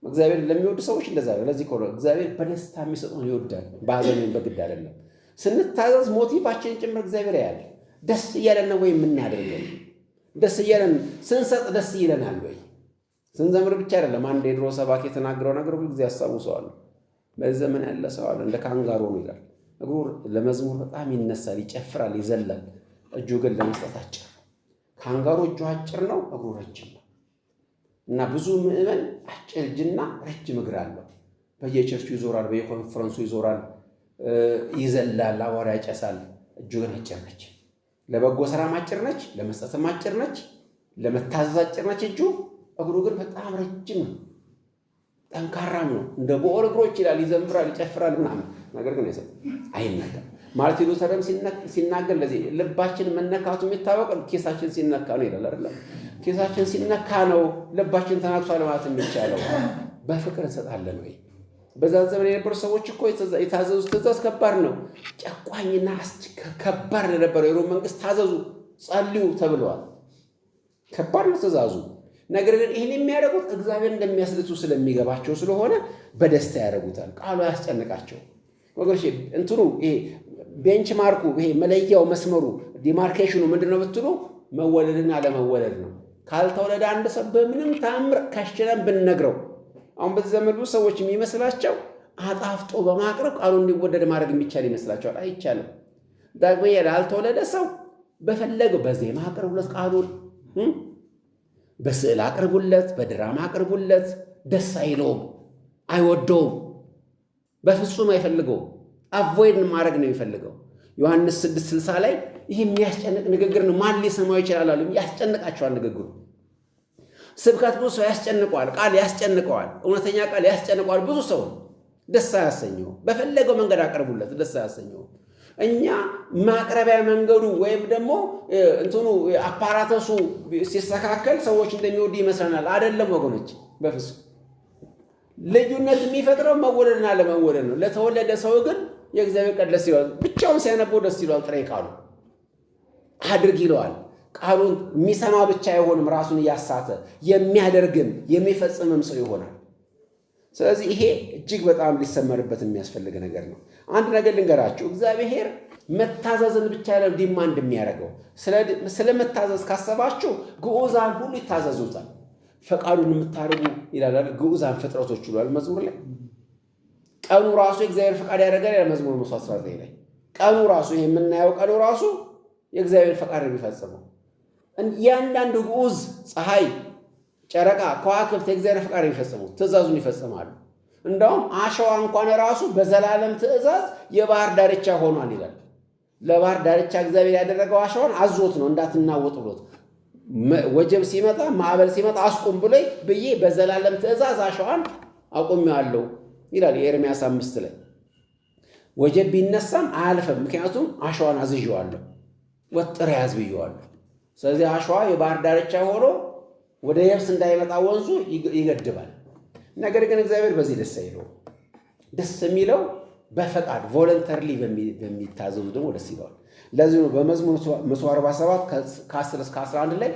እግዚአብሔር ለሚወዱ ሰዎች እንደዛ ነው። ለዚህ እኮ ነው እግዚአብሔር በደስታ የሚሰጠውን ይወዳል፣ በሐዘን በግድ አይደለም። ስንታዘዝ ሞቲቫችን ጭምር እግዚአብሔር ያያል። ደስ እያለን ነው ወይ የምናደርገው? ደስ እያለን ስንሰጥ ደስ ይለናል ወይ? ስንዘምር ብቻ አይደለም። አንድ የድሮ ሰባኪ የተናገረው ነገር ሁሉ ጊዜ ያስታውሰዋለሁ። በዚህ ዘመን ያለ ሰው አለ እንደ ካንጋሮ ነው ይላል። እግሩ ለመዝሙር በጣም ይነሳል፣ ይጨፍራል፣ ይዘላል። እጁ ግን ለመስጠት አጭር። ካንጋሮ እጁ አጭር ነው፣ እግሩ ረጅም ነው። እና ብዙ ምዕመን አጭር እጅና ረጅም እግር አለው። በየቸርቹ ይዞራል፣ በየኮንፈረንሱ ይዞራል፣ ይዘላል፣ አቧራ ያጨሳል። እጁ ግን አጭር ነች። ለበጎ ስራም አጭር ነች፣ ለመስጠትም አጭር ነች፣ ለመታዘዝ አጭር ነች እጁ። እግሩ ግን በጣም ረጅም ነው፣ ጠንካራም ነው። እንደ በኦር እግሮች ይላል፣ ይዘምራል፣ ይጨፍራል ምናምን። ነገር ግን አይነካም። ማርቲን ሉተርም ሲናገር ለዚህ ልባችን መነካቱ የሚታወቅ ኬሳችን ሲነካ ነው ይላል አይደል? ኬሳችን ሲነካ ነው ልባችን ተናክቷል ማለት የሚቻለው። በፍቅር እንሰጣለን ወይ? በዛ ዘመን የነበሩ ሰዎች እኮ የታዘዙት ትእዛዝ ከባድ ነው። ጨቋኝና ከባድ ለነበረው የሮም መንግስት ታዘዙ፣ ጸልዩ ተብለዋል። ከባድ ነው ትእዛዙ። ነገር ግን ይህን የሚያደርጉት እግዚአብሔር እንደሚያስደስቱ ስለሚገባቸው ስለሆነ በደስታ ያደርጉታል። ቃሉ አያስጨንቃቸው ወገኖች። እንትኑ ይሄ ቤንች ማርኩ ይሄ መለያው መስመሩ ዲማርኬሽኑ ምንድነው ብትሉ መወለድና አለመወለድ ነው። ካልተወለደ አንድ ሰው በምንም ታምር ከሽነን ብንነግረው፣ አሁን በዚህ ዘመን ብዙ ሰዎች የሚመስላቸው አጣፍጦ በማቅረብ ቃሉ እንዲወደድ ማድረግ የሚቻል ይመስላቸዋል። አይቻልም። ዳግመኛ ላልተወለደ ሰው በፈለገው በዜማ አቅርቡለት፣ ቃሉን በስዕል አቅርቡለት፣ በድራማ አቅርቡለት። ደስ አይለውም፣ አይወደውም፣ በፍጹም አይፈልገውም። አቮይድ ማድረግ ነው የሚፈልገው። ዮሐንስ 6:60 ላይ ይህ የሚያስጨንቅ ንግግር ነው፣ ማን ሊሰማው ይችላል አሉ። ያስጨንቃቸዋል ንግግሩ። ስብከት ብዙ ሰው ያስጨንቀዋል፣ ቃል ያስጨንቀዋል፣ እውነተኛ ቃል ያስጨንቀዋል። ብዙ ሰው ደስ አያሰኘው። በፈለገው መንገድ አቅርቡለት፣ ደስ አያሰኘው። እኛ ማቅረቢያ መንገዱ ወይም ደግሞ እንትኑ አፓራተሱ ሲስተካከል ሰዎች እንደሚወዱ ይመስለናል። አይደለም ወገኖች፣ በፍጹም ልዩነት የሚፈጥረው መወለድና አለመወለድ ነው። ለተወለደ ሰው ግን የእግዚአብሔር ቃል ደስ ይለዋል። ብቻውን ሲያነበው ደስ ይለዋል። ጥሬ ቃሉ አድርግ ይለዋል። ቃሉን የሚሰማ ብቻ አይሆንም፣ ራሱን እያሳተ የሚያደርግም የሚፈጽምም ሰው ይሆናል። ስለዚህ ይሄ እጅግ በጣም ሊሰመርበት የሚያስፈልግ ነገር ነው። አንድ ነገር ልንገራችሁ። እግዚአብሔር መታዘዝን ብቻ ያለው ዲማንድ የሚያደርገው ስለ መታዘዝ ካሰባችሁ ግዑዛን ሁሉ ይታዘዙታል። ፈቃዱን የምታደርጉ ይላል ግዑዛን ፍጥረቶች ይሏል መዝሙር ላይ። ቀኑ ራሱ የእግዚአብሔር ፈቃድ ያደርጋል ይላል መዝሙር 19 ላይ። ቀኑ ራሱ ይሄ የምናየው ቀኑ ራሱ የእግዚአብሔር ፈቃድ የሚፈጽመው። እያንዳንዱ ግዑዝ ፀሐይ፣ ጨረቃ፣ ከዋክብት የእግዚአብሔር ፈቃድ የሚፈጽሙት ትእዛዙን ይፈጽማሉ። እንደውም አሸዋ እንኳን ራሱ በዘላለም ትእዛዝ የባህር ዳርቻ ሆኗል ይላል። ለባህር ዳርቻ እግዚአብሔር ያደረገው አሸዋን አዞት ነው እንዳትናወጥ ብሎት። ወጀብ ሲመጣ ማዕበል ሲመጣ አስቁም ብዬ በዘላለም ትእዛዝ አሸዋን አቁሜዋለሁ ይላል የኤርምያስ 5 ላይ። ወጀብ ቢነሳም አያልፈም፣ ምክንያቱም አሸዋን አዝዤዋለሁ፣ ወጥረ ያዝ ብዬዋለሁ። ስለዚህ አሸዋ የባህር ዳርቻ ሆኖ ወደ የብስ እንዳይመጣ ወንዙ ይገድባል። ነገር ግን እግዚአብሔር በዚህ ደስ አይለው። ደስ የሚለው በፈቃድ ቮለንተርሊ በሚታዘዙ ደግሞ ደስ ይለዋል። ለዚህ ነው በመዝሙር 147 ከ10 እስከ 11 ላይ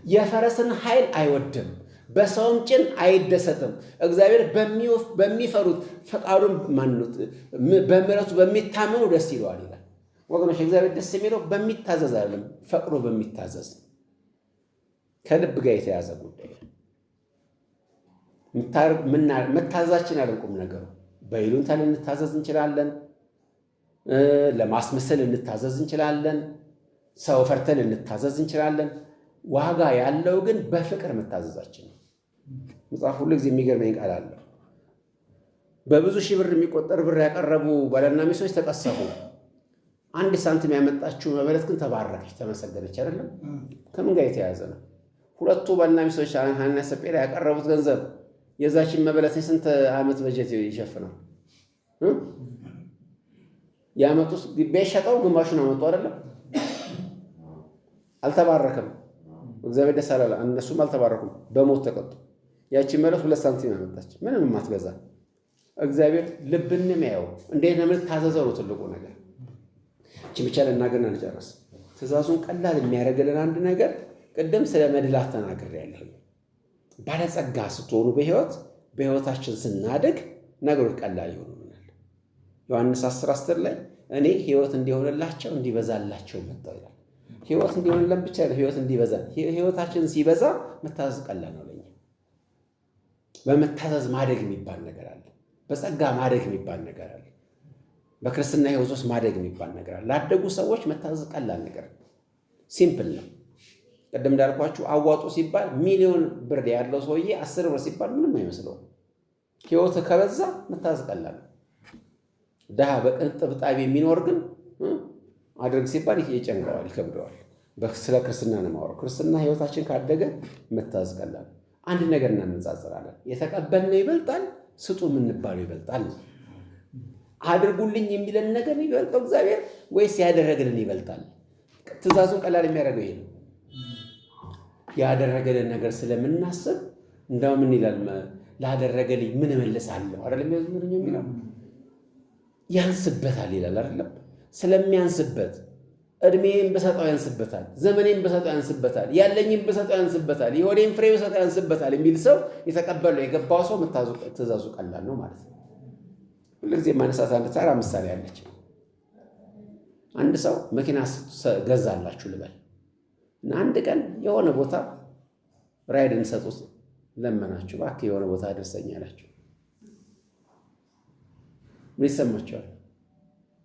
የፈረስን ኃይል አይወድም፣ በሰውም ጭን አይደሰትም። እግዚአብሔር በሚፈሩት ፈቃዱን በምሕረቱ በሚታመኑ ደስ ይለዋል ይላል። ወገኖች እግዚአብሔር ደስ የሚለው በሚታዘዝ አይደለም፣ ፈቅዶ በሚታዘዝ ከልብ ጋር የተያዘ ጉዳይ። መታዘዛችን ያለን ቁም ነገሩ በይሉንታ ልንታዘዝ እንችላለን፣ ለማስመሰል ልንታዘዝ እንችላለን፣ ሰው ፈርተን ልንታዘዝ እንችላለን። ዋጋ ያለው ግን በፍቅር መታዘዛችን ነው። መጽሐፍ ሁሉ ጊዜ የሚገርመኝ ቃል አለ። በብዙ ሺህ ብር የሚቆጠር ብር ያቀረቡ ባልና ሚስቶች ተቀሰፉ። አንድ ሳንቲም ያመጣችው መበለት ግን ተባረከች፣ ተመሰገነች። አይደለም? ከምን ጋር የተያያዘ ነው? ሁለቱ ባልና ሚስቶች ሐናና ሰጴራ ያቀረቡት ገንዘብ የዛችን መበለት የስንት ዓመት በጀት ይሸፍናል? ያመጡት ቢሸጠው ግማሹን አመጡ። አይደለም? አልተባረከም። እግዚአብሔር ደስ አላለ። እነሱም አልተባረኩም፣ በሞት ተቀጡ። ያቺን መበለት 2 ሳንቲም ያመጣች ምንም የማትገዛ። እግዚአብሔር ልብን የሚያየው እንዴት ነው የምንታዘዘው ነው ትልቁ ነገር። እቺ ብቻ ልናገርና ልጨርስ። ትእዛዙን ቀላል የሚያደርግልን አንድ ነገር ቅድም ስለ መድላት ተናግሬያለሁ። ባለጸጋ ስትሆኑ በሕይወት በሕይወታችን ስናድግ ነገሮች ቀላል ይሆኑልናል። ዮሐንስ 10:10 ላይ እኔ ሕይወት እንዲሆንላቸው እንዲበዛላቸው መጣሁ ይላል። ሕይወት እንዲሆንልን ብቻ ነው፣ ሕይወት እንዲበዛ። ሕይወታችን ሲበዛ መታዘዝ ቀላል ነው ለኛ። በመታዘዝ ማደግ የሚባል ነገር አለ። በጸጋ ማደግ የሚባል ነገር አለ። በክርስትና ሕይወት ውስጥ ማደግ የሚባል ነገር አለ። ላደጉ ሰዎች መታዘዝ ቀላል ነገር ነው። ሲምፕል ነው። ቀደም እንዳልኳችሁ አዋጡ ሲባል ሚሊዮን ብር ያለው ሰውዬ 10 ብር ሲባል ምንም አይመስለውም። ሕይወት ከበዛ መታዘዝ ቀላል ነው። ድሃ በቅንጥብጣቢ የሚኖር ግን አድርግ ሲባል ይጨንቀዋል፣ ይከብደዋል። ስለ ክርስትና ነው የማወራው። ክርስትና ሕይወታችን ካደገ መታዘዝ ቀላል። አንድ ነገር እናነጻጽራለን። የተቀበልነው ይበልጣል፣ ስጡ የምንባለው ይበልጣል። አድርጉልኝ የሚለን ነገር ይበልጣል እግዚአብሔር ወይስ ያደረገልን ይበልጣል? ትእዛዙን ቀላል የሚያደርገው ይሄ ነው። ያደረገልን ነገር ስለምናስብ እንደው ምን ይላል? ላደረገልኝ ምን እመልሳለሁ አይደለም የሚለው ያንስበታል ይላል አይደለም። ስለሚያንስበት እድሜን በሰጠው ያንስበታል፣ ዘመኔን በሰጠው ያንስበታል፣ ያለኝን በሰጠው ያንስበታል፣ የሆዴን ፍሬ በሰጠው ያንስበታል የሚል ሰው የተቀበለው የገባው ሰው ትእዛዙ ቀላል ነው ማለት ነው። ሁልጊዜ ማነሳት አንድ ተራ ምሳሌ አለች። አንድ ሰው መኪና ገዛላችሁ ልበል እና አንድ ቀን የሆነ ቦታ ራይድ እንሰጡት ለመናችሁ፣ እባክህ የሆነ ቦታ አድርሰኝ አላችሁ። ምን ይሰማችኋል?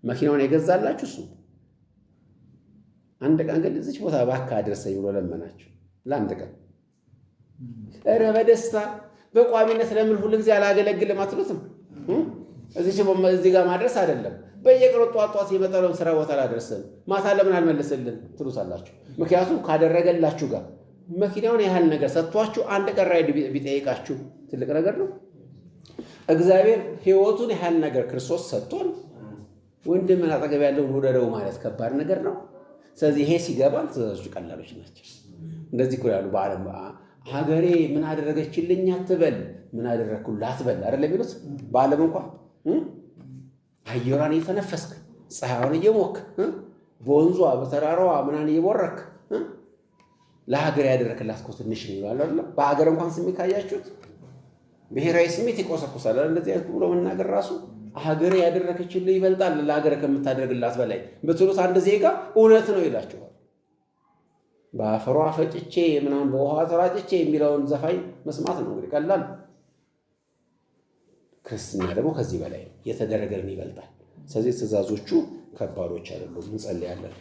መኪናውን የገዛላችሁ እሱ። አንድ ቀን ግን እዚች ቦታ እባክህ አድርሰኝ ብሎ ለመናችሁ ለአንድ ቀን። ኧረ በደስታ በቋሚነት ለምን ሁልጊዜ አላገለግልም አትሉትም? እዚህ ጋር ማድረስ አይደለም በየቀኑ ጧት የመጣውን ስራ ቦታ ላደርስን ማታ ለምን አልመልስልን ትሉታላችሁ። ምክንያቱም ካደረገላችሁ ጋር መኪናውን ያህል ነገር ሰጥቷችሁ አንድ ቀን ራይድ ቢጠይቃችሁ ትልቅ ነገር ነው። እግዚአብሔር ሕይወቱን ያህል ነገር ክርስቶስ ሰጥቶን ወንድምን አጠገብ ያለውን ውደደው ማለት ከባድ ነገር ነው። ስለዚህ ይሄ ሲገባን ትእዛዞች ቀላሎች ናቸው። እንደዚህ እኮ ያሉ በዓለም ሀገሬ ምን አደረገችልኝ አትበል፣ ምን አደረግኩልህ አትበል አይደለም የሚሉት በዓለም እንኳን አየሯን እየተነፈስክ ፀሐዩን እየሞክ በወንዟ በተራራዋ ምናምን እየቦረክ ለሀገር ያደረክላት እኮ ትንሽ ነው ይላል አይደል? በሀገር እንኳን ስሜት ካያችሁት ብሔራዊ ስሜት ይቆሰቁሳል። እንደዚህ አይነት ብሎ መናገር ራሱ ሀገር ያደረከችልህ ይበልጣል ለሀገር ከምታደርግላት በላይ ብትሉት አንድ ዜጋ እውነት ነው ይላችኋል። በአፈሯ ፈጭቼ ምናምን በውሃ ተራጭቼ የሚለውን ዘፋኝ መስማት ነው እንግዲህ ቀላል። ክርስትና ደግሞ ከዚህ በላይ የተደረገልን ይበልጣል። ስለዚህ ትእዛዞቹ ከባዶች አይደሉም። እንጸልያለን።